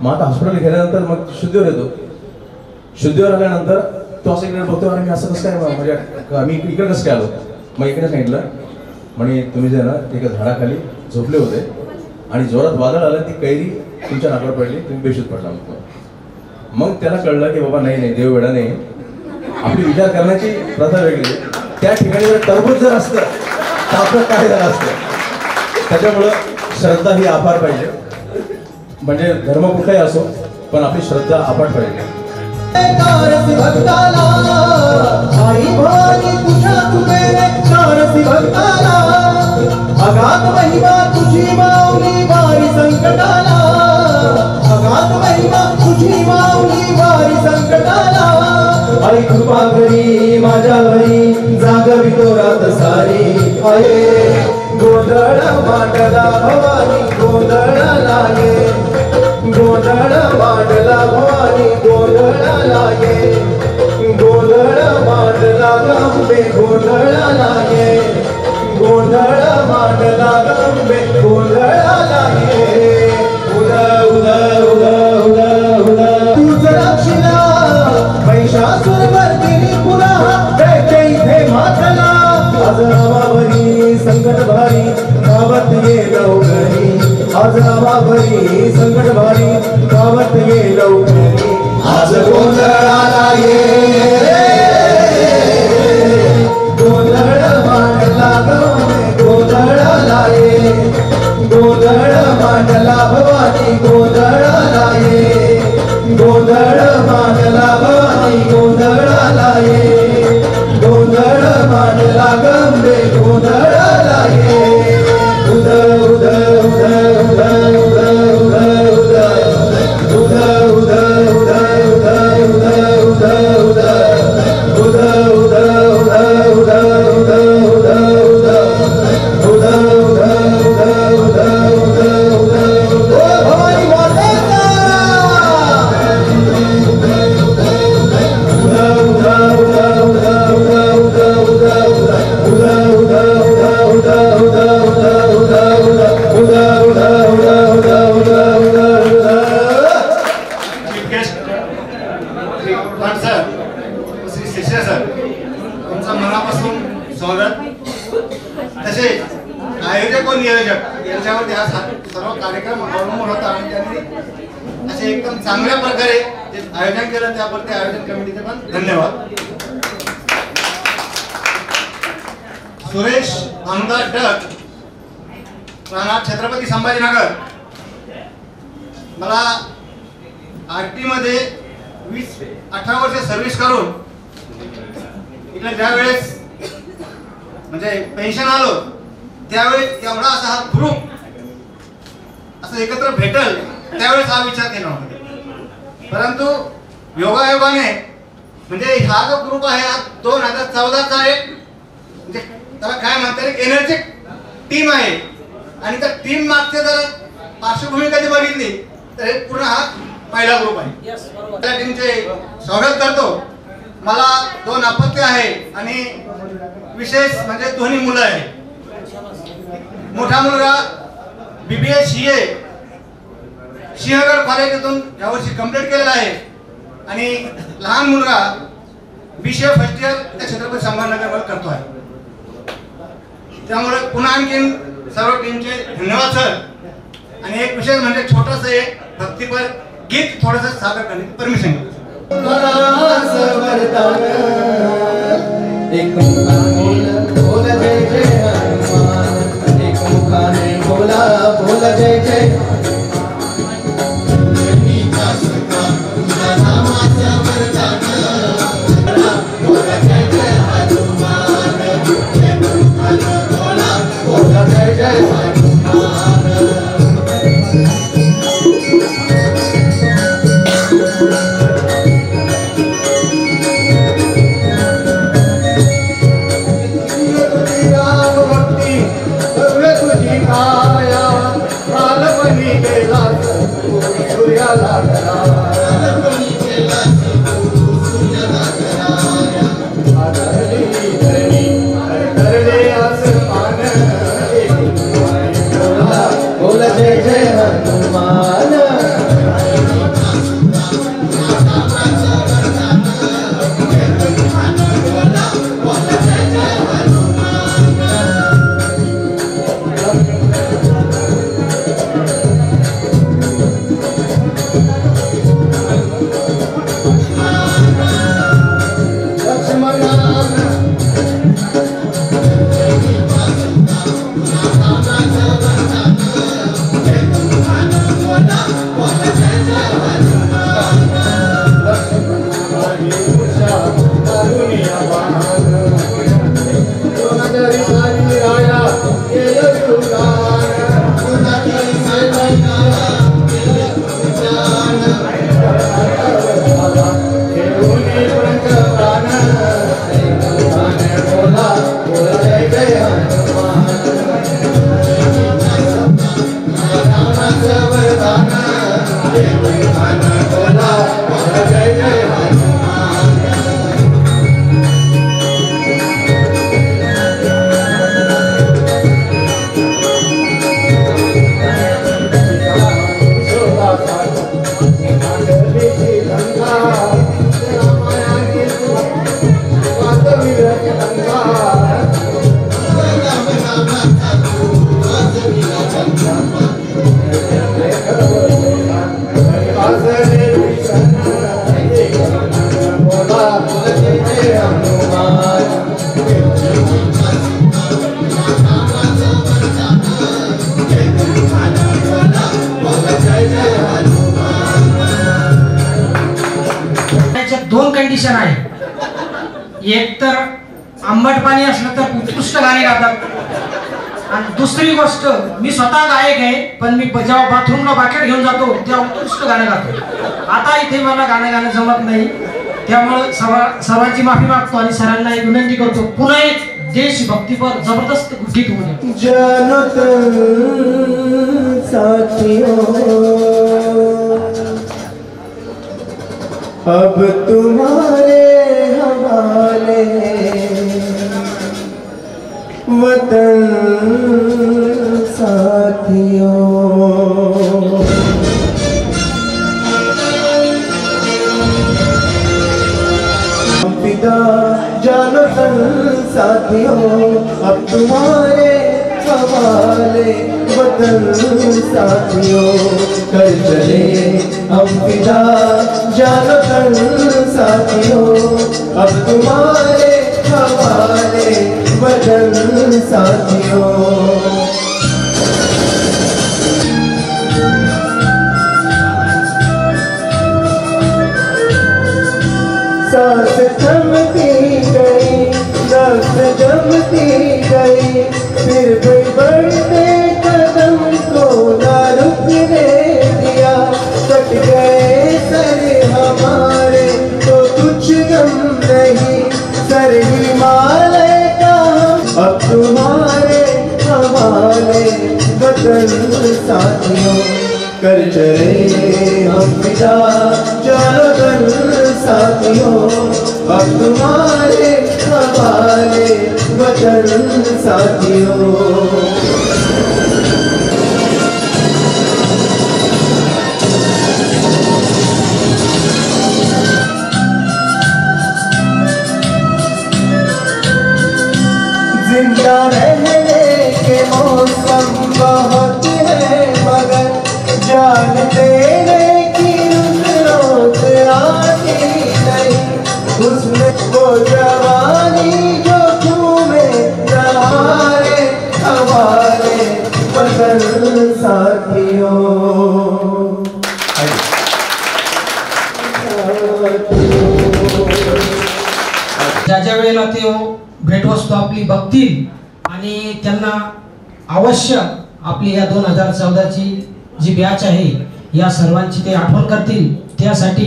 मग आता हॉस्पिटलला गेल्यानंतर मग शुद्धीवर येतो. शुद्धीवर आल्यानंतर तो असं इकडे बघतो, आणि मी असं कसं काय म्हणजे आम्ही इकडे कसं काय आलो. मग इकडे सांगितलं म्हणे तुम्ही जे ना एका झाडाखाली झोपले होते आणि जोरात वादळ आलं, ती कैरी तुमच्या नाकावर पडली, तुम्ही बेशुद्ध पडला. मग त्याला कळलं की बाबा नाही नाही, देव वेडा नाही, आपली विचार करण्याची प्रथा वेगळी. त्या ठिकाणी जर टरबूज जर असतं तर आपलं काय झालं असतं. त्याच्यामुळं श्रद्धा ही अपार पाहिजे, म्हणजे धर्म कुठलाही असो पण आपली श्रद्धा अपाट पाहिजे. अगाध महिमा तुझी माऊली वारी संकटाला, अगाध महिमा तुझी माऊली वारी संकटाला. आई कृपा करी माझ्यावरी, जागवितो रात सारी. आहे गोंधळ मांडला भवानी, गोंधळाला ये, गोंधळ मांडला भवानी, गोंधळाला ये, गोंधळ मांडला गंबे, गोंधळाला ये, गोंधळ मांडला गंबे, गोंधळ आज आभारी संकट भारी गावात ये लवकरी आज गोंधळाला ये गोंधळ मांडला गावाने गोंधळाला ये गोंधळ मांडला भवानी गोंधळाला ये गोंधळ मांडला भवानी गोंधळाला ये गोंधळ मांडला गंगे गोंधळाला ये उद उद उद उद उद उद उद उद उद उद उद उद उद उद उद एकदम चांगल्या प्रकारे आयोजन केलं त्याबद्दल आयोजन कमिटीचे पण धन्यवाद. सुरेश आमदार डक राहणार छत्रपती संभाजीनगर. मला आरटी मध्ये 18 वर्ष सर्व्हिस करून इकडे ज्या वेळेस म्हणजे पेन्शन आलो त्यावेळेस एवढा असा हा ग्रुप असं एकत्र भेटल त्यावेळेस हा विचार केला होता. परंतु योगायोगाने म्हणजे हा जो ग्रुप आहे हा 2014चा आहे. म्हणजे त्याला काय म्हणतात एक एनर्जिक टीम आहे आणि त्या टीम मागचे जर पार्श्वभूमी कधी बघितली तर हे पूर्ण हा पहिला ग्रुप आहे. त्या टीमचे स्वागत करतो. मला 2 अपत्य आहे आणि विशेष म्हणजे दोन्ही मुलं आहेत. मोठा मुलगा BBA CA सिंहगड कॉलेजातून यावर्षी कंप्लीट केलेला आहे आणि लहान मुलगा BCA फर्स्ट इयर त्या छत्रपती संभाजीनगर करतो आहे. त्यामुळे पुन्हा आणखीन सर्व टीमचे धन्यवाद सर. आणि एक विशेष म्हणजे छोटस एक भक्तीपर गीत थोडंसं सादर करण्याची परमिशन घेतो. एक बोल जय जय हनुमान एक मुखाने बोला बोल जय जय एक तर आंबट पाणी असलं तर उत्कृष्ट गाणे गातात, आणि दुसरी गोष्ट मी स्वतः गायक आहे, पण मी जेव्हा बाथरूमला बाकेट घेऊन जातो तेव्हा उत्कृष्ट गाणं गातो. आता इथे मला गाणं गाणं जमत नाही, त्यामुळे सर्वांची माफी मागतो आणि सरांना एक विनंती करतो, पुन्हा एक देशभक्तीपर जबरदस्त गीत होऊ दे. अब तुम्हारे हवाले वतन साथियों, हम फिदा जानो तन साथियों, अब तुम्हारे हवाले वतन साथियों, कर चले हम फिदा जानो तन साथियों, अब तुम्हारे हवाले वतन साथियों. सांस थमती गई, नफ्स जमती गई, फिर भी बढ़ते कदम को ना रुकने दिया. कट गए सर हमारे तो कुछ गम नहीं, सर हिमालय का अब तुम्हारे हवाले वतन साथियों, कर चले हम फिदा जानो तन साथियों, अब तुम्हारे हवाले वतन साथियों. जिंदा रहने के मौसम बहुत है, मगर जान देने की जरूरत आती नहीं. उसमें वो जवानी जो घूमे रहाए हवाले वतन साथियों. ज्या वेळेला ते भेटवस्तू आपली बघतील आणि त्यांना अवश्य आपली या 2014ची जी बॅच आहे या सर्वांची ते आठवण करतील, त्यासाठी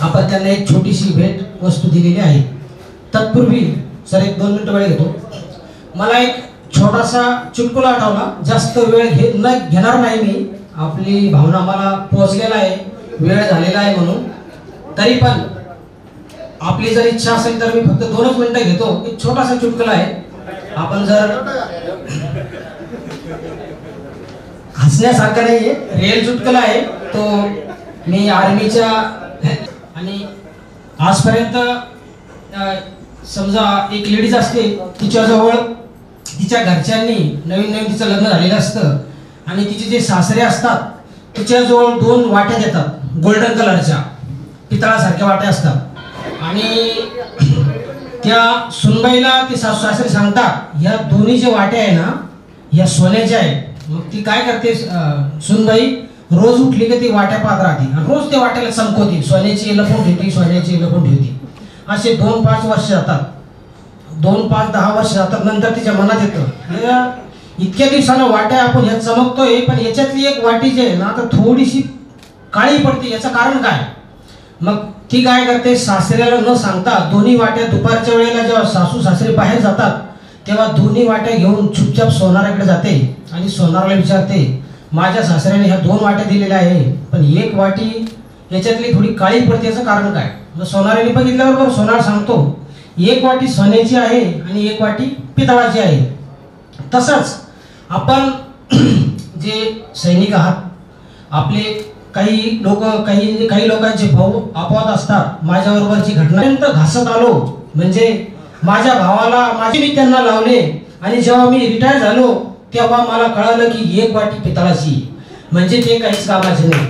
आपण त्यांना एक छोटीशी भेट वस्तू दिलेली आहे. तत्पूर्वी सर एक 2 मिनिटं वेळ घेतो. मला एक छोटासा चुटकुला आठवला, जास्त वेळ घेणार नाही मी, आपली भावना मला पोहोचलेला आहे, वेळ झालेला आहे म्हणून. तरी पण आपली जर इच्छा असेल तर मी फक्त 2च मिनिटं घेतो. एक छोटासा चुटकुला आहे, आपण जर हसण्यासारखा नाहीये, रिअल चुटकुला आहे तो. मी आर्मीच्या आणि आजपर्यंत समजा एक लेडीज असते, तिच्याजवळ तिच्या घरच्यांनी नवीन तिचं लग्न झालेलं असतं आणि तिचे जे सासरे असतात तिच्याजवळ 2 वाट्या देतात, गोल्डन कलरच्या पितळासारख्या वाट्या असतात, आणि त्या सुनबाईला ते सासू सासरे सांगतात ह्या दोन्ही जे वाट्या आहे ना ह्या सोन्याच्या आहे. मग ती काय करते सुनबाई, रोज उठली की ती वाट्या पाहत राहते आणि रोज त्या वाट्याला चमकवते, सोन्याची लपून ठेवते, सोन्याची लपून ठेवते. असे 2-5 वर्ष जातात, 2-5-10 वर्ष जातात. नंतर तिच्या मनात येतं इतक्या दिवसानं वाट्या आपण ह्या चमकतोय, पण याच्यातली एक वाटी जी आहे ना आता थोडीशी काळी पडते, याचं कारण काय? मग ती काय करते, सासऱ्याला न सांगता दोन्ही वाट्या दुपारच्या वेळेला जेव्हा सासू सासरे बाहेर जातात तेव्हा दोन्ही वाट्या घेऊन चुपचाप सोनाराकडे जाते आणि सोनाराला विचारते, माझ्या सासऱ्याने ह्या 2 वाट्या दिलेल्या आहे, पण एक वाटी याच्यातली थोडी काळी पडते, याचं कारण काय? मग सोनाराने बघितल्याबरोबर सोनार सांगतो, एक वाटी सोन्याची आहे आणि एक वाटी पितळाची आहे. तसंच आपण जे सैनिक आहात, आपले काही लोक काही लोकांचे भाऊ अपवाद असतात. माझ्याबरोबरची घटनांत घासत आलो म्हणजे माझ्या भावाला मी त्यांना लावले आणि जेव्हा मी रिटायर झालो तेव्हा मला कळालं की एक वाटी पितळाची म्हणजे ते काहीच कामाचे नाही.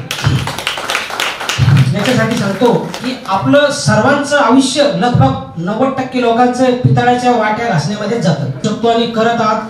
याच्यासाठी सांगतो की आपलं सर्वांचं आयुष्य लगभग 90% लोकांचं पितळाच्या वाट्या घासण्यामध्ये जातं आणि करत आहात.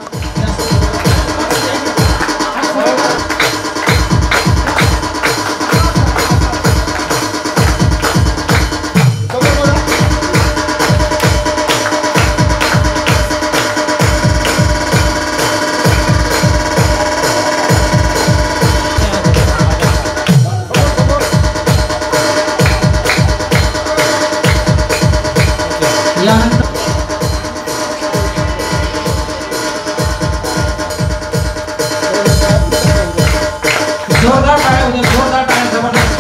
जोरदार टाळ्या होत्या, जोरदार टाळ्या जबरदस्त.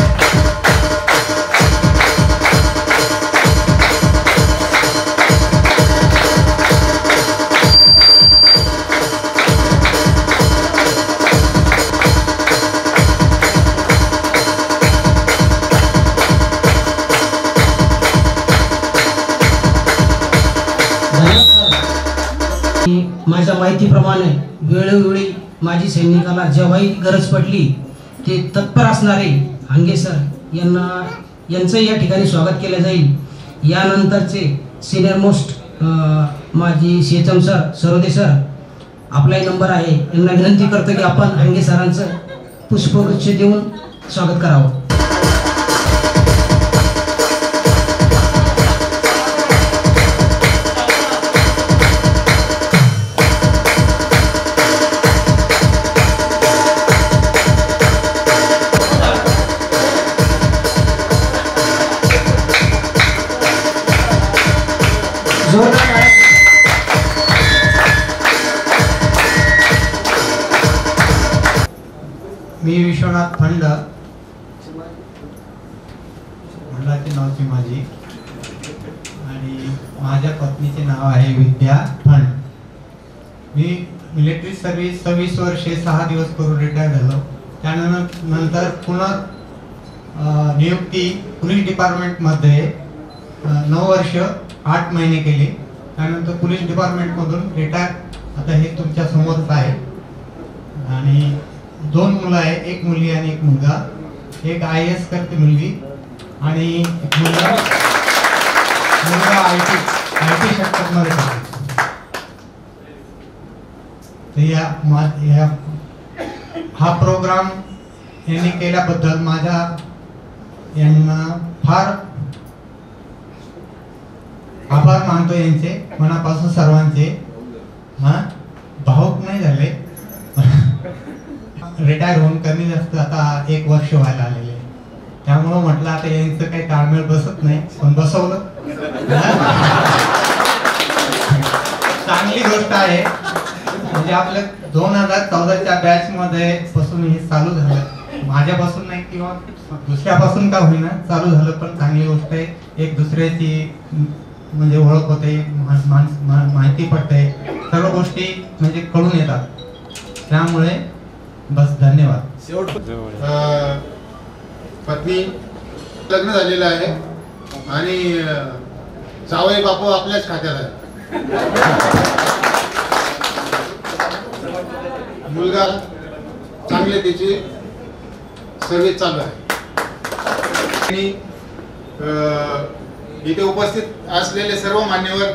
माझ्या माहितीप्रमाणे वेळोवेळी माजी सैनिकाला जेव्हाही गरज पडली ते तत्पर असणारे हांगे सर यांचं या ठिकाणी स्वागत केलं जाईल. यानंतरचे सिनियर मोस्ट माजी CHM सर सरोदे सर आपलाही नंबर आहे, यांना विनंती करतो की आपण हांगे सरांचं पुष्पगुच्छ देऊन स्वागत करावं. मी विश्वनाथ फंड, वडिलांची नावची माझी आणि माझ्या पत्नीचे नाव आहे विद्या फंड. मी मिलिटरी सर्व्हिस 26 वर्षे 6 दिवस करून रिटायर झालो. त्यानंतर पुन्हा नियुक्ती पोलीस डिपार्टमेंटमध्ये 9 वर्ष 8 महिने केली. त्यानंतर पोलीस डिपार्टमेंटमधून रिटायर आता हे तुमच्या समोरच आहे. आणि 2 मुलं आहे, एक मुलगी आणि एक मुलगा. एक IAS करते मुलगी आणि एक मुलगा IT सेक्टरमध्ये करतो. तर हा प्रोग्राम यांनी केल्याबद्दल यांना फार आभार मानतो यांचे मनापासून सर्वांचे. भावुक नाही झाले. रिटायर होऊन कमी जास्त आता 1 वर्ष व्हायला आलेले, त्यामुळं म्हटलं आता यांचं काही ताळमेळ बसत नाही, पण बसवलं. चांगली गोष्ट आहे. म्हणजे आपल्या 2014च्या बॅच मध्ये पासून हे चालू झालं, माझ्यापासून नाही किंवा दुसऱ्यापासून का होईना चालू झालं, पण चांगली गोष्ट आहे. एक दुसऱ्याची म्हणजे ओळख होते, माहिती पडते, सर्व गोष्टी म्हणजे कळून येतात. त्यामुळे बस धन्यवाद. पत्नी लग्न झालेलं आहे आणि जावई बापू आपल्याच खात्यात आहे. मुलगा चांगले त्याची सर्व्हिस चालू आहे. आणि इथे उपस्थित असलेले सर्व मान्यवर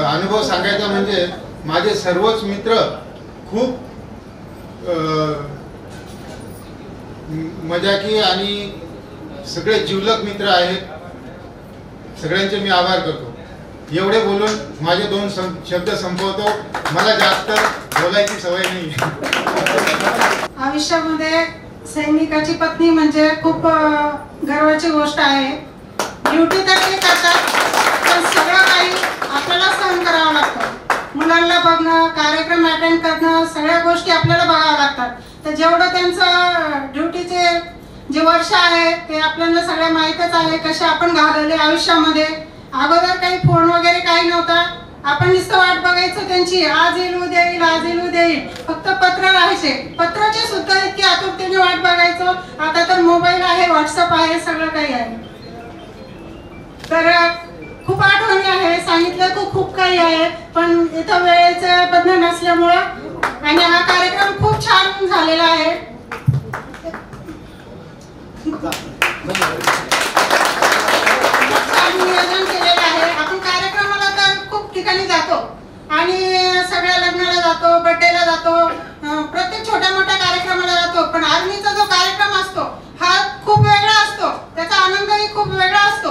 अनुभव सांगायचा म्हणजे माझे सर्वच मित्र खूप मजाकी आणि सगळे जिवलग मित्र आहेत. सगळ्यांचे मी आभार करतो. एवढे बोलून माझे 2 शब्द संपवतो. मला जास्त बोलायची सवय नाही. आयुष्यामध्ये सैनिकाची पत्नी म्हणजे खूप गर्वाची गोष्ट आहे. ड्युटी तर ते करतात, पण सगळं काही आपल्याला सहन करावं लागतं. मुलांना बघणं, कार्यक्रम अटेंड करणं, सगळ्या गोष्टी आपल्याला बघाव्या लागतात. तर जेवढं त्यांचं ड्युटीचे जे वर्ष आहे ते आपल्याला सगळ्या माहीतच आहे, कसे आपण घालवले आयुष्यामध्ये. अगोदर काही फोन वगैरे काही नव्हता, आपण नुसतं वाट बघायचं त्यांची, आज येईल उद्या येईल, आज येईल उद्या येईल. फक्त पत्र राहायचे, पत्राची सुद्धा इतकी आतुरतेने वाट बघायचो. आता तर मोबाईल आहे, व्हॉट्सअप आहे, सगळं काही आहे. तर खूप आठवणी आहे, सांगितलं खूप काही आहे, पण इथं वेळेचं बंधन नसल्यामुळं आणि हा कार्यक्रम खूप छान झालेला आहे. नियोजन केलेलं आहे. आपण कार्यक्रमाला तर खूप ठिकाणी जातो आणि सगळ्या लग्नाला जातो, बर्थडेला जातो, प्रत्येक छोट्या मोठ्या कार्यक्रमाला जातो, पण आर्मीचा जो कार्यक्रम असतो हा खूप वेगळा असतो, त्याचा आनंदही खूप वेगळा असतो.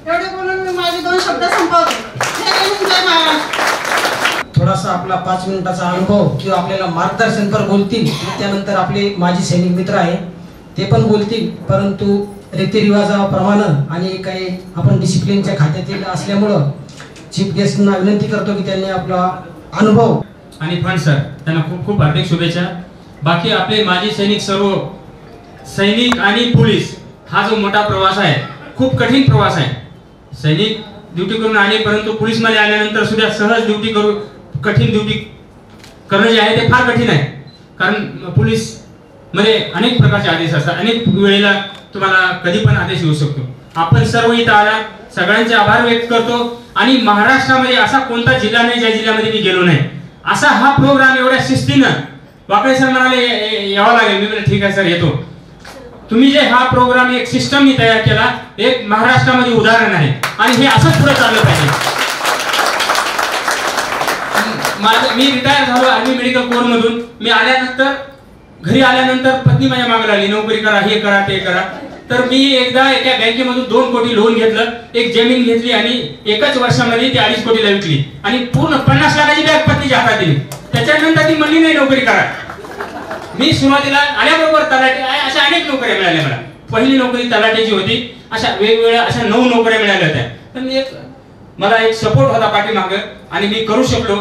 एवढे बोलून मी माझे 2 शब्द संपवते. जय महाराष्ट्र. थोडासा आपला 5 मिनिटाचा अनुभव किंवा आपल्याला मार्गदर्शनपर बोलतील. त्यानंतर आपले माजी सैनिक मित्र आहे ते पण बोलतील, परंतु रीतिरिवाजाप्रमाणे आणि काही आपण डिसिप्लिनच्या खात्यातील असल्यामुळं चीफ गेस्टना विनंती करतो की त्यांनी आपला अनुभव आणि फंड सर त्यांना खूप खूप हार्दिक शुभेच्छा. बाकी आपले माजी सैनिक, सर्व सैनिक आणि पोलीस, हा जो मोठा प्रवास आहे, खूप कठीण प्रवास आहे. सैनिक ड्युटी करून आले, परंतु पोलीस मध्ये आल्यानंतर सुद्धा सहज ड्युटी करू, कठीण ड्युटी करणं जे आहे ते फार कठीण आहे. कारण पोलीस मध्ये अनेक प्रकारचे आदेश असतात, अनेक वेळेला तुम्हाला कधी पण आदेश येऊ शकतो. आपण सर्व इथं आला, सगळ्यांचे आभार व्यक्त करतो. आणि महाराष्ट्रामध्ये असा कोणता जिल्हा नाही ज्या जिल्ह्यामध्ये मी गेलो नाही. असा हा प्रोग्राम एवढ्या शिस्तीनं, वाकळे सर म्हणाले यावं लागेल, मी म्हटलं ठीक आहे सर येतो. तुम्ही जे हा प्रोग्राम एक सिस्टम मी तयार केला, एक महाराष्ट्रामध्ये उदाहरण आहे आणि हे असंच पुढे चाललं पाहिजे. मी रिटायर झालो आर्मी मेडिकल कोर मधून. मी आल्यानंतर घरी आल्यानंतर पत्नी माझ्या मागे लागली, नोकरी करा, हे करा, ते करा. तर मी एकदा एका बँकेमधून 2 कोटी लोन घेतलं, एक जमीन घेतली आणि एकाच वर्षामध्ये ती 2.5 कोटीला विकली आणि पूर्ण 50 लाखाची बॅग पत्नीच्या हातात दिली. त्याच्यानंतर ती म्हणली नाही नोकरी करा. मी सुरुवातीला आल्याबरोबर तलाठी, अशा अनेक नोकऱ्या मिळाल्या मला. पहिली नोकरी तलाठीची होती. अशा वेगवेगळ्या अशा 9 नोकऱ्या मिळाल्या होत्या. तर मी मला एक सपोर्ट होता पाठीमागं आणि मी करू शकलो.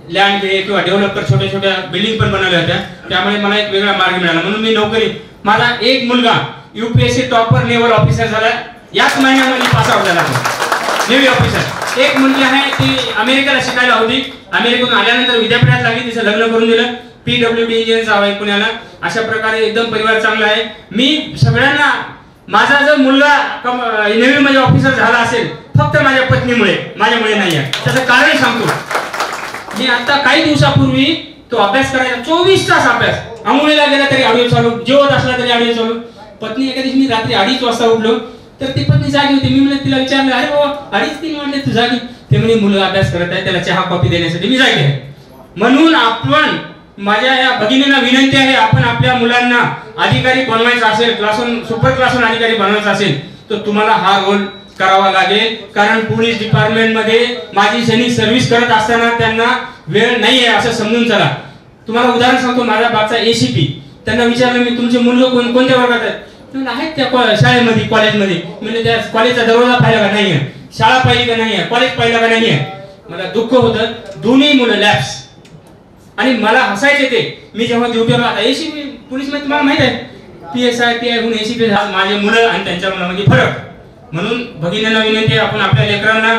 लँड घे किंवा डेव्हलपर, छोट्या छोट्या बिल्डिंग पण बनवल्या होत्या, त्यामुळे मला एक वेगळा मार्ग मिळाला. म्हणून मी नोकरी, माझा एक मुलगा UPSC टॉपर नेव्हल ऑफिसर झाला, याच महिन्यामध्ये पास आउट झाला नेव्ही ऑफिसर. एक मुलगी आहे ती अमेरिकेला शिकायला होती, अमेरिकेतून आल्यानंतर विद्यापीठात लागली, तिचं लग्न करून दिलं, PWD इंजिनियर आहे पुण्याला. अशा प्रकारे एकदम परिवार चांगला आहे. मी सगळ्यांना, माझा जर मुलगा नेव्ही मध्ये ऑफिसर झाला असेल फक्त माझ्या पत्नीमुळे, माझ्यामुळे नाही आहे. त्याचं कारण सांगतो. मी आता काही दिवसापूर्वी तो अभ्यास करायचा, 24 तास अभ्यास, आंघोळीला गेला तरी ऑडिओ चालू, जेवत असला तरी ऑडिओ चालू. पत्नी एका दिवशी, मी रात्री 2:30 वाजता उठलो, तर ती पत्नी जागी होती. मी म्हणजे तिला विचारलं, अरे बाबा 2:30-3 वाजले तू जागी? ते म्हणे मुलगा अभ्यास करत आहे, त्याला चहा कॉफी देण्यासाठी मी जागी आहे. म्हणून आपण, माझ्या या भगिनीला विनंती आहे, आपण आपल्या मुलांना अधिकारी बनवायचं असेल, क्लासरूम सुपर क्लासरूम अधिकारी बनवायचं असेल तर तुम्हाला हा रोल करावा लागेल. कारण पोलीस डिपार्टमेंट मध्ये माजी सैनिक सर्व्हिस करत असताना त्यांना वेळ नाही आहे असं समजून चला. तुम्हाला उदाहरण सांगतो. माझ्या बापचा ACP, त्यांना विचारलं मी, तुमचे मुलं कोणत्या वर्गात आहेत? आहेत त्या शाळेमध्ये, कॉलेजमध्ये. म्हणजे त्या कॉलेजचा दरवाजा पाहिला का नाहीये, शाळा पाहिली का नाहीये, कॉलेज पाहिलं का नाहीये. मला दुःख होतं. दोन्ही मुलं लॅब्स. आणि मला हसायचे ते. मी जेव्हा ड्युटीवर आता ACP पोलीस मध्ये तुम्हाला माहित आहे, PSI PI होऊन ACP, माझे मुलं आणि त्यांच्या मुलांमध्ये फरक. म्हणून भगिनींना विनंती आहे, आपण आपल्या लेकरांना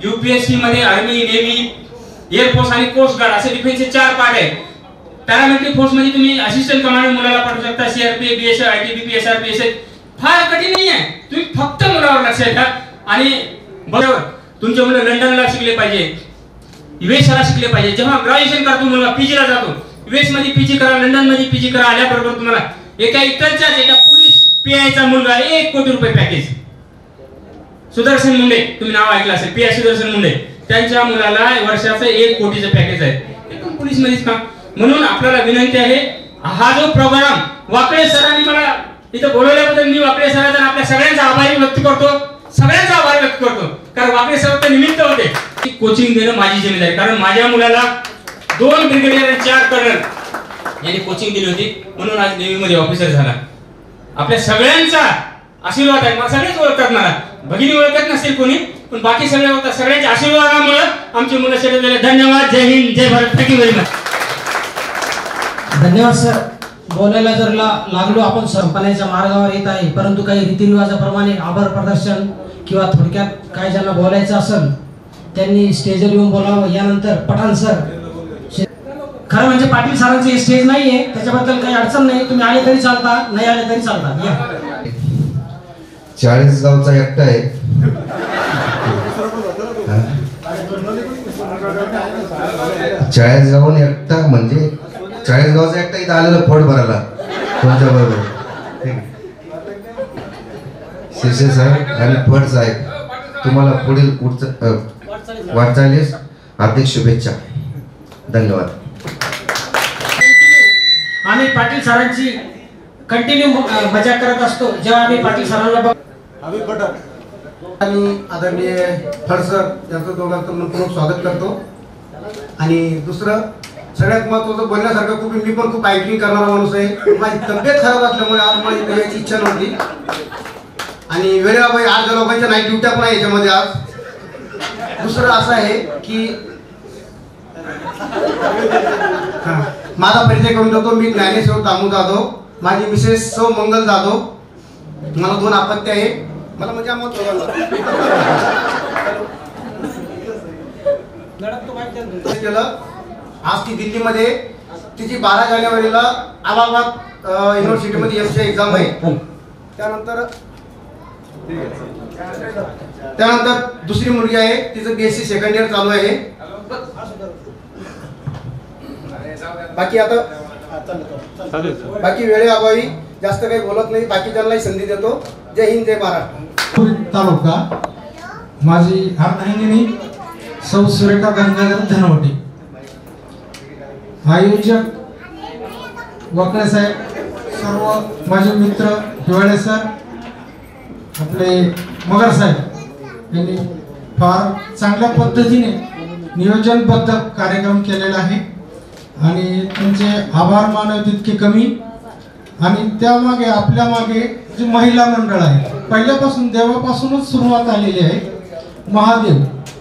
UPSC मध्ये आर्मी, नेव्ही, एअरफोर्स आणि कोस्ट गार्ड असे डिफेन्सचे 4 पार्ट आहेत. पॅरामिलिटरी फोर्स मध्ये तुम्ही असिस्टंट कमांडर मुलाला पाठवू शकता. CRPF, BSF, ITBP, SRPF फार कठीण नाही आहे. तुम्ही फक्त मुलावर लक्ष द्या. आणि बरोबर तुमचे मुलं लंडनला शिकले पाहिजे, US ला शिकले पाहिजे. जेव्हा ग्रॅज्युएशन करतो मुलगा, PG ला जातो, US मध्ये PG करा, लंडन मध्ये PG करा, आल्याबरोबर तुम्हाला एका इकडच्याच एका पोलीस PI चा मुलगा 1 कोटी रुपये पॅकेज. सुदर्शन मुंडे, तुम्ही नाव ऐकलं असेल, PI सुदर्शन मुंडे, त्यांच्या मुलाला वर्षाचं 1 कोटीचं पॅकेज आहे. एकदम पोलीस मध्येच काम. म्हणून आपल्याला विनंती आहे, हा जो प्रोग्राम वाकळे सरांनी मला इथं बोलवल्याबद्दल मी वाकळे सरांचा आपल्या सगळ्यांचा आभार व्यक्त करतो, सगळ्यांचा आभार व्यक्त करतो. कारण वाकळे सर तर निमित्त होते. कोचिंग देणं माझी जिम्मेदारी. कारण माझ्या मुलाला 2 ब्रिगेडियर आणि 4 कर्नल यांनी कोचिंग दिली होती, म्हणून आज नेव्ही मध्ये ऑफिसर झाला. आपल्या सगळ्यांचा आशीर्वाद आहे. मला सगळेच ओळखतात, मला भगिनी ओळखत नसेल कोणी, पण बाकी सगळे ओळखतात. सगळ्यांच्या आशीर्वादामुळे आमची मुलं सेटल झाले. धन्यवाद. जय हिंद, जय भारत. Thank you very much. धन्यवाद सर. बोलायला जर लागलो आपण संपण्याच्या मार्गावर येत आहे, परंतु काही रीतिरिवाजाप्रमाणे आभार प्रदर्शन किंवा थोडक्यात काय ज्यांना बोलायचं असेल त्यांनी स्टेजवर येऊन बोलावं. यानंतर पठाण सर, खरं म्हणजे पाटील सरांचं स्टेज नाहीये, त्याच्याबद्दल काही अडचण नाही, तुम्ही आले तरी चालता, नाही आले तरी चालता. या. 40 गावचा एकटा आहे. 40 गावून एकटा म्हणजे 40 गावचा एकटा इथं आलेला पोट भरायला तुमच्या बरोबर. शिरसे साहेब आणि फड साहेब, तुम्हाला पुढील वाटचालीस हार्दिक शुभेच्छा. धन्यवाद. आम्ही पाटील सरांची कंटिन्यू मजा करत असतो जेव्हा आम्ही पाटील सरांना आणि आदरणीय फड सर यांचं दोघांचं मनपूर्वक स्वागत करतो. आणि दुसरं सगळ्यात महत्त्वाचं बोलण्यासारखं खूप, मी पण खूप ऐकलिंग करणारा माणूस आहे. माझी तब्येत खराब असल्यामुळे आज मला इथे यायची इच्छा नव्हती. आणि वेळेबाबा 8 लोकांच्या नाईट ड्युट्या पण आहे याच्यामध्ये आज. दुसरं असं आहे की माझा परिचय करून देतो. मी ज्ञानेश्वर दामू जाधव, माझी मिसेस सौ मंगल जाधव. मला 2 अपत्य आहे. मला म्हणजे आम्हाला केलं. आज ती दिल्लीमध्ये तिची 12 जानेवारीला अलाहाबाद युनिव्हर्सिटीमध्ये MC एक्झाम आहे. त्यानंतर दुसरी मुलगी आहे, तिचं BSc सेकंड इयर चालू आहे. बाकी वेळेअभावी जास्त काही बोलत नाही, बाकीच्यांनाही संधी देतो. जय हिंद, जय महाराष्ट्र. तालुका माझी अर्धांगिनी सौ सुरेखा गंगाधर धनवटे. आयोजक वाकळे साहेब, सर्व माझे मित्र हिवाळे सर, आपले मगर साहेब यांनी फार चांगल्या पद्धतीने नियोजनबद्ध कार्यक्रम केलेला आहे आणि त्यांचे आभार मानव तितके कमी. आणि त्यामागे आपल्या मागे जे महिला मंडळ आहे, पहिल्यापासून देवापासूनच सुरुवात आलेली आहे.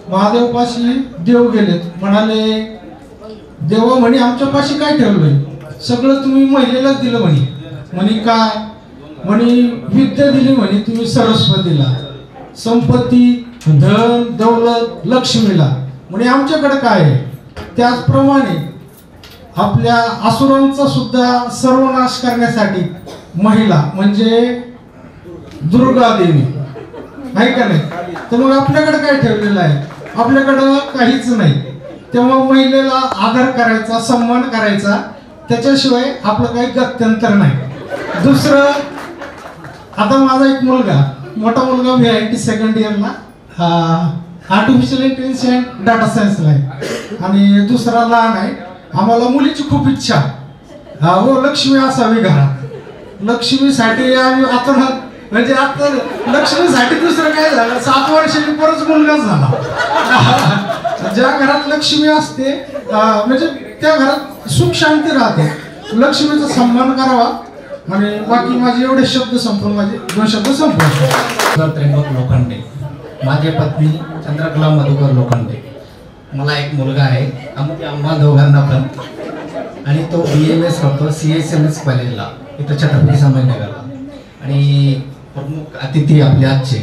महादेवपाशी देव गेलेत, म्हणाले देव म्हणे आमच्यापाशी काय ठेवलंय, सगळं तुम्ही महिलेलाच दिलं म्हणे. म्हणे काय म्हणे विद्या दिली म्हणे तुम्ही सरस्वतीला, संपत्ती धन दौलत लक्ष्मीला, म्हणे आमच्याकडे काय आहे. त्याचप्रमाणे आपल्या असुरांचा सुद्धा सर्वनाश करण्यासाठी महिला म्हणजे दुर्गा देवी आहे का नाही. तर मग आपल्याकडे काय ठेवलेलं आहे, आपल्याकडं काहीच नाही. तेव्हा महिलेला आदर करायचा, सन्मान करायचा, त्याच्याशिवाय आपलं काही गत्यंतर नाही. दुसरं, आता माझा एक मुलगा, मोठा मुलगा VIT सेकंड इयरला आर्टिफिशियल इंटेलिजन्स अँड डाटा सायन्सला आहे आणि दुसरा लहान आहे. आम्हाला मुलीची खूप इच्छा, हो लक्ष्मी असावी घरात. लक्ष्मीसाठी आम्ही आता म्हणजे आता लक्ष्मीसाठी दुसरं काय झालं, 7 वर्षांनी परत मुलगाच झाला. ज्या घरात लक्ष्मी असते म्हणजे त्या घरात सुख शांती राहते. लक्ष्मीचा सन्मान करावा. आणि बाकी माझे एवढे शब्द संपवून माझे 2 शब्द संपवून. त्र्यंबक लोखंडे, माझी पत्नी चंद्रकला मधुकर लोखंडे. मला एक मुलगा आहे, आम्हा दोघांना पण, आणि तो BMS करतो CSMS कॉलेजला इथं छत्रपती संभाजीनगरला. आणि प्रमुख अतिथी आपले आजचे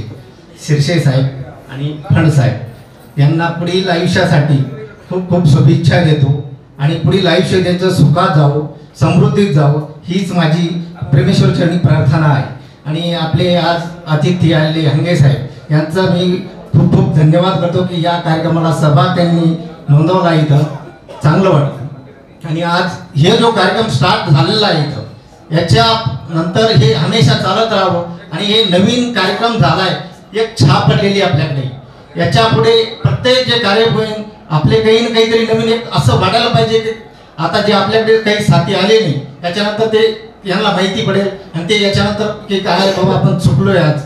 शिरसे साहेब आणि फंड साहेब यांना पुढील आयुष्यासाठी खूप खूप शुभेच्छा देतो आणि पुढील आयुष्य त्यांचं सुखात जावं, समृद्धीत जावं हीच माझी प्रेमेश्वरचरणी प्रार्थना आहे. आणि आपले आज अतिथी आलेले हंगे साहेब यांचा मी खूप खूप धन्यवाद करतो की या कार्यक्रमाला सहभाग त्यांनी नोंदवला, इथं चांगलं वाटतं. आणि आज हे जो कार्यक्रम स्टार्ट झालेला आहे इथं, याच्या नंतर हे हमेशा चालत राहावं आणि हे नवीन कार्यक्रम झालाय, एक छाप पडलेली आपल्याकडे. याच्या पुढे प्रत्येक जे कार्य होईल आपले काही ना काहीतरी नवीन एक असं वाटायला पाहिजे की आता जे आपल्याकडे काही साथी आले नाही त्याच्यानंतर ते यांना माहिती पडेल आणि ते याच्यानंतर की काय बाबा आपण चुकलोय आज.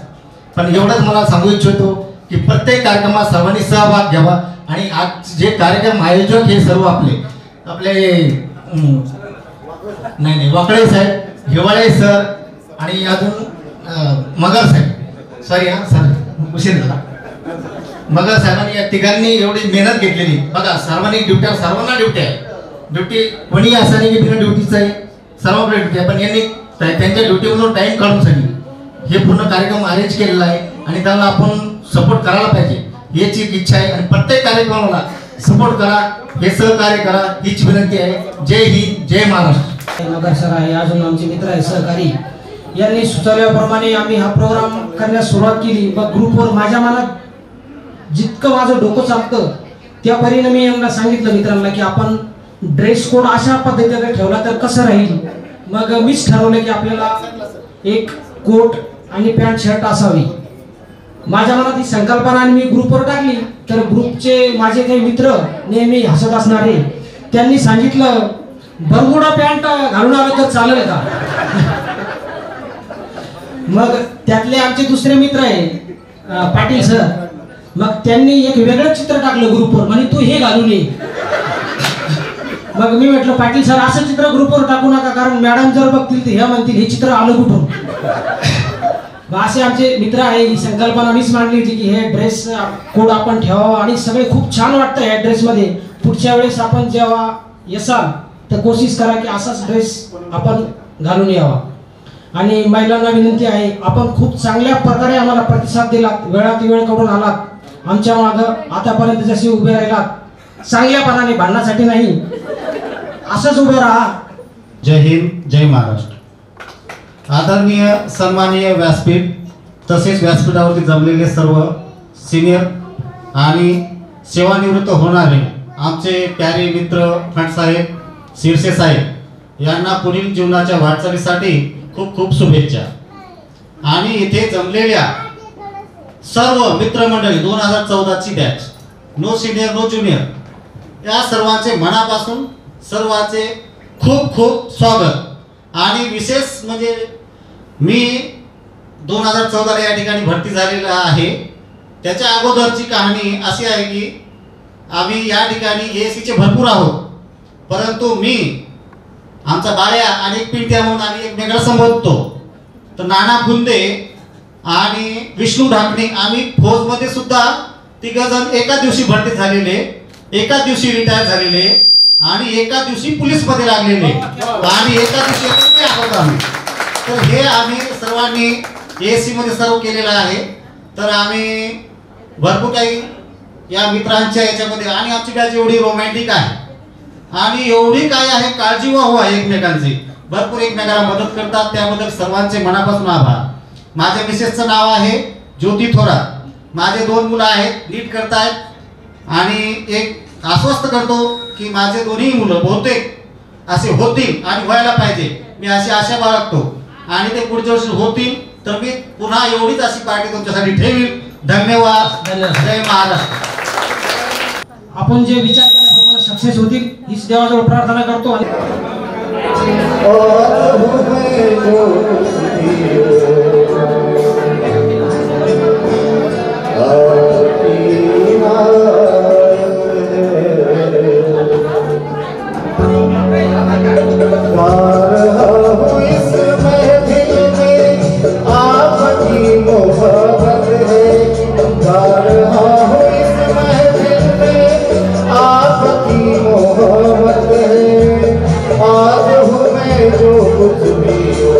पण एवढंच मला सांगू इच्छितो की प्रत्येक कार्यक्रमात सर्वांनी सहभाग घ्यावा. आणि आज जे कार्यक्रम आयोजक हे सर्व आपले नाही वाकळे साहेब, हिवाळे सर आणि अजून मगर साहेब, सॉरी सर उशीर झाला, मगर साहेबांनी या तिघांनी एवढी मेहनत घेतलेली. बघा सर्वांनी ड्युट्या, सर्वांना ड्युटी आहे. ड्युटी कोणी असं नाही की बिना ड्युटीचं आहे, सर्वांकडे ड्युटी आहे. पण यांनी त्यांच्या ड्युटीमधून टाइम काढून सगळी हे पूर्ण कार्यक्रम अरेंज केलेला आहे आणि त्यांना आपण सपोर्ट करायला पाहिजे याची इच्छा आहे. आणि प्रत्येक कार्यक्रमाला सपोर्ट करा, हे सहकार्य करा हीच विनंती आहे. जय हिंद, जय महाराष्ट्र. नगर सर आहे, अजून आमचे मित्र आहे सहकारी, यांनी सुचवल्याप्रमाणे आम्ही हा प्रोग्राम करण्यास सुरुवात केली. मग ग्रुपवर माझ्या मनात जितकं माझं डोकं चालतं त्या परीने मी यांना सांगितलं मित्रांना की आपण ड्रेस कोड अशा पद्धतीने ठेवला तर कसं राहील. मग मीच ठरवलं की आपल्याला एक कोट आणि पॅन्ट शर्ट असावी. माझ्या मनात ही संकल्पना आणि मी ग्रुपवर टाकली. तर ग्रुपचे माझे काही मित्र नेहमी हसत असणारे त्यांनी सांगितलं बरमुडा पॅन्ट घालून आलं तर चालेल का. मग त्यातले आमचे दुसरे मित्र आहे पाटील सर, मग त्यांनी एक वेगळं चित्र टाकलं ग्रुपवर, म्हणे तू हे घालून ये. मग मी म्हटलं पाटील सर असं चित्र ग्रुपवर टाकू नका, कारण मॅडम जर बघतील तर हे म्हणतील हे चित्र आलं कुठून. असे आमचे मित्र आहे. ही संकल्पना मीच मांडली होती की हे ड्रेस कोड आपण ठेवावा आणि सगळे खूप छान वाटतं या ड्रेसमध्ये. पुढच्या वेळेस आपण जेव्हा येसाल तर कोशिश करा की असाच ड्रेस आपण घालून यावा. आणि महिलांना विनंती आहे, आपण खूप चांगल्या प्रकारे आम्हाला प्रतिसाद दिलात, वेळात वेळ काढून आलात, आमच्या मागं आतापर्यंत जसे उभे राहिलात चांगल्यापणाने, भांडण्यासाठी नाही, असंच उभे राहा. जय हिंद, जय महाराष्ट्र. आदरणीय सन्माननीय व्यासपीठ तसेच व्यासपीठावरती जमलेले सर्व सिनियर आणि सेवानिवृत्त होणारे आमचे प्यारे मित्र फंडसाहेब, शिरसे साहेब यांना पुढील जीवनाच्या वाटचालीसाठी खूप खूप शुभेच्छा. आणि इथे जमलेल्या सर्व मित्रमंडळी 2014ची batch, no senior no junior, या सर्वांचे मनापासून सर्वांचे खूप खूप स्वागत. आणि विशेष म्हणजे मी 2014ला या ठिकाणी भरती झालेला आहे. त्याच्या अगोदरची कहाणी अशी आहे की आम्ही या ठिकाणी एएससीचे भरपूर आहोत, परंतु मी, आमचा बाळ्या आणि एक पिंट्या म्हणून आम्ही एकमेकाला संबोधतो. तर नाना फुंदे आणि विष्णू ढाकणे आम्ही फौजमध्ये सुद्धा तिघजण एका दिवशी भरती झालेले, एका दिवशी रिटायर झालेले आणि एका दिवशी पोलीसमध्ये लागलेले आणि एका दिवशी आहोत आम्ही. तर हे आम्ही सर्वांनी एएससी मध्ये सर्व केलेलं आहे. तर आम्ही भरपूर काही या मित्रांच्या याच्यामध्ये, आणि आमची बॅच एवढी रोमॅन्टिक आहे आणि एवढी काय आहे, काळजीवाहू आहे एकमेकांची, भरपूर एकमेकाला मदत करतात, त्याबद्दल सर्वांचे मनापासून आभार. माझ्या मिसेसचं नाव आहे ज्योती थोरात. माझे 2 मुलं आहेत, नीट करतायत आणि एक आश्वस्त करतो की माझे दोन्ही मुलं बहुतेक असे होतील आणि व्हायला पाहिजे, मी अशी आशा बाळगतो. आणि ते पुढच्या वर्षी होतील तर मी पुन्हा एवढीच अशी पार्टी तुमच्यासाठी ठेवील. धन्यवाद. जय महाराष्ट्र. आपण जे विचार केल्याप्रमाणे सक्सेस होतील हीच देवाजवळ प्रार्थना करतो. आज हूँ मैं जो कुछ भी हो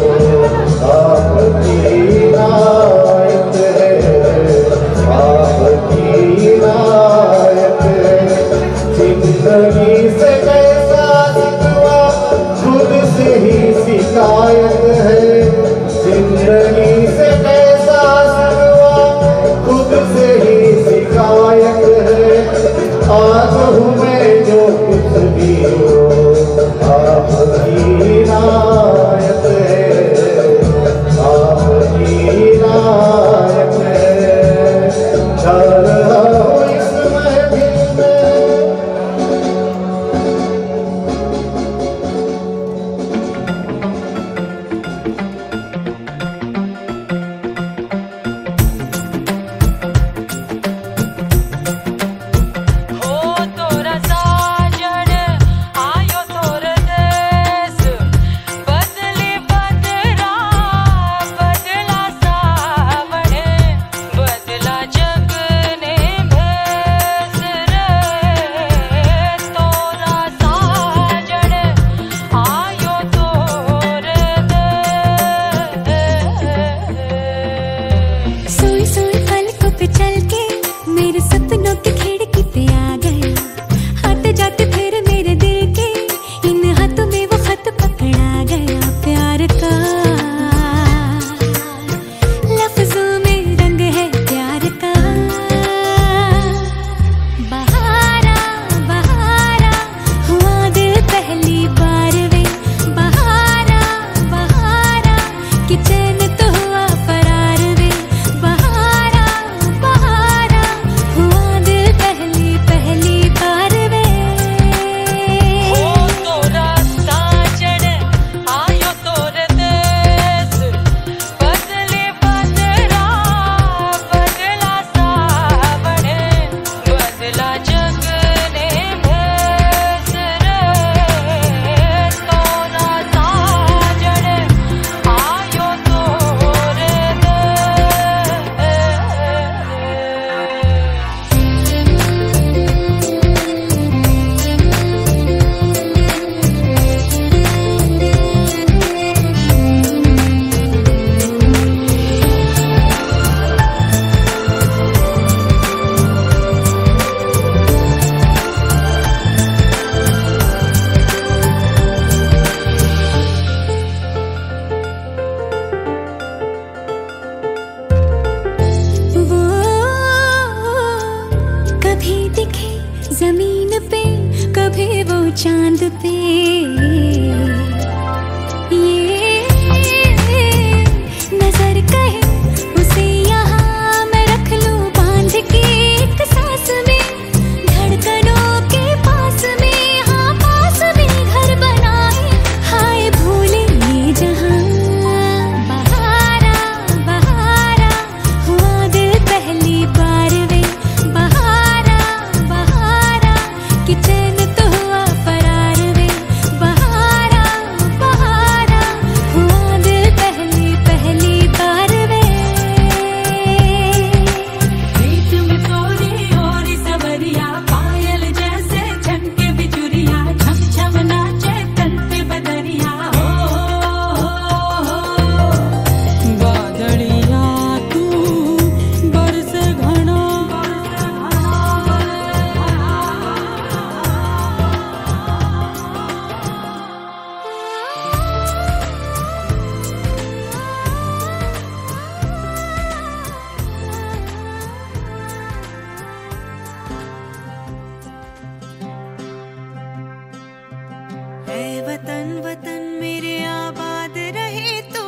वतन वतन मेरे आबाद रहे तू,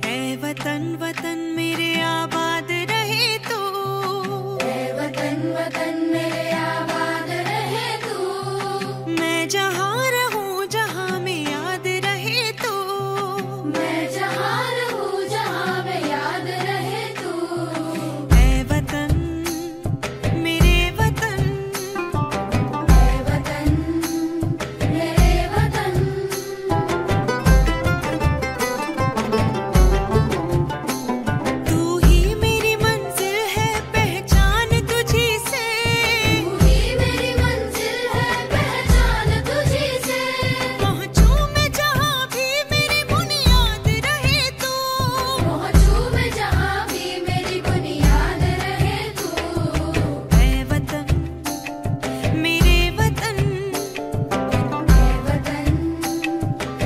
ऐ वतन वतन मेरे आबाद रहे तू, ऐ वतन वतन मेरे आबाद रहे तू। मैं जहाँ रहूँ जहाँ में याद रहे तू, मैं जहाँ रहूँ जहाँ में याद रहे तू। ऐ वतन मेरे वतन, ऐ वतन मेरे वतन। तू ही मेरी मंजिल है पहचान तुझी से, तू ही मेरी मंजिल है पहचान तुझी से। पहुँचूं मैं जहाँ भी मेरी बुनियाद रहे तू, पहुँचूं मैं जहाँ भी मेरी बुनियाद रहे तू। ऐ वतन मेरे वतन, ऐ वतन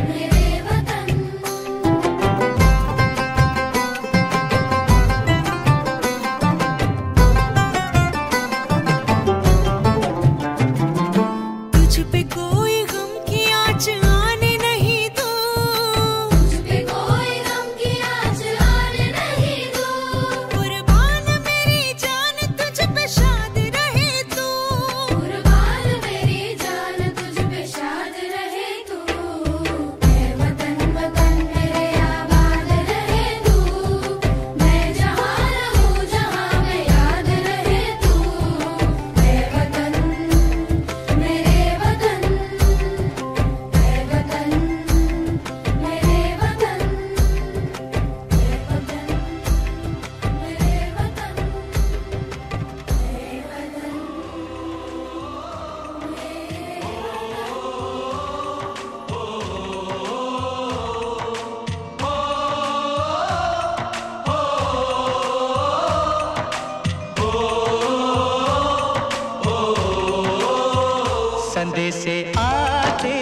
मेरे वतन। तुझ पे कोई गम की आँच आने नहीं दूँ, तुझ पे कोई गम की आँच आने नहीं दूँ। कुर्बान मेरी जान तुझ पे शाद रहे तू, कुर्बान मेरी जान तुझ पे शाद रहे तू। ऐ वतन वतन मेरे आबाद रहे तू। मैं जहाँ रहूँ जहाँ में याद रहे तू। ऐ वतन मेरे वतन, ऐ वतन मेरे वतन, ऐ वतन मेरे वतन, ऐ वतन। संदेशे आते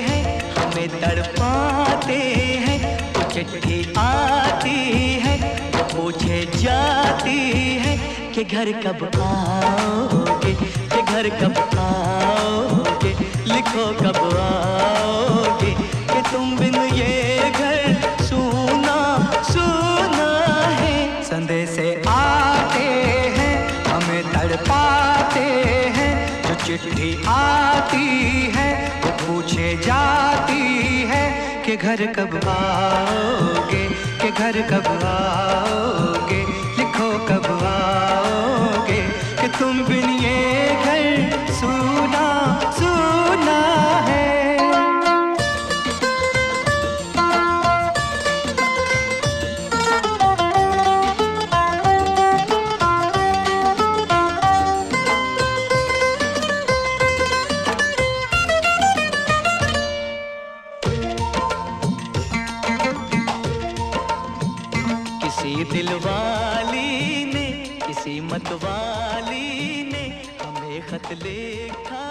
हैं हमें तड़पाते हैं, तो चिट्ठी आती है तो पूछे जाती है कि घर कब आओगे, कि घर कब आओगे, लिखो कब आओगे, कि तुम बिन ये घर सूना सूना है। संदेशे आते हैं हमें तड़पाते हैं, जो चिट्ठी आती है वो पूछे जाती है कि घर कब आओगे, कि घर कब आओगे, लिखो कब आओगे, कि तुम बिन ये घर सूना सूना है। किसी दिलवाली ने किसी मतवाली ने हमें खत लिखा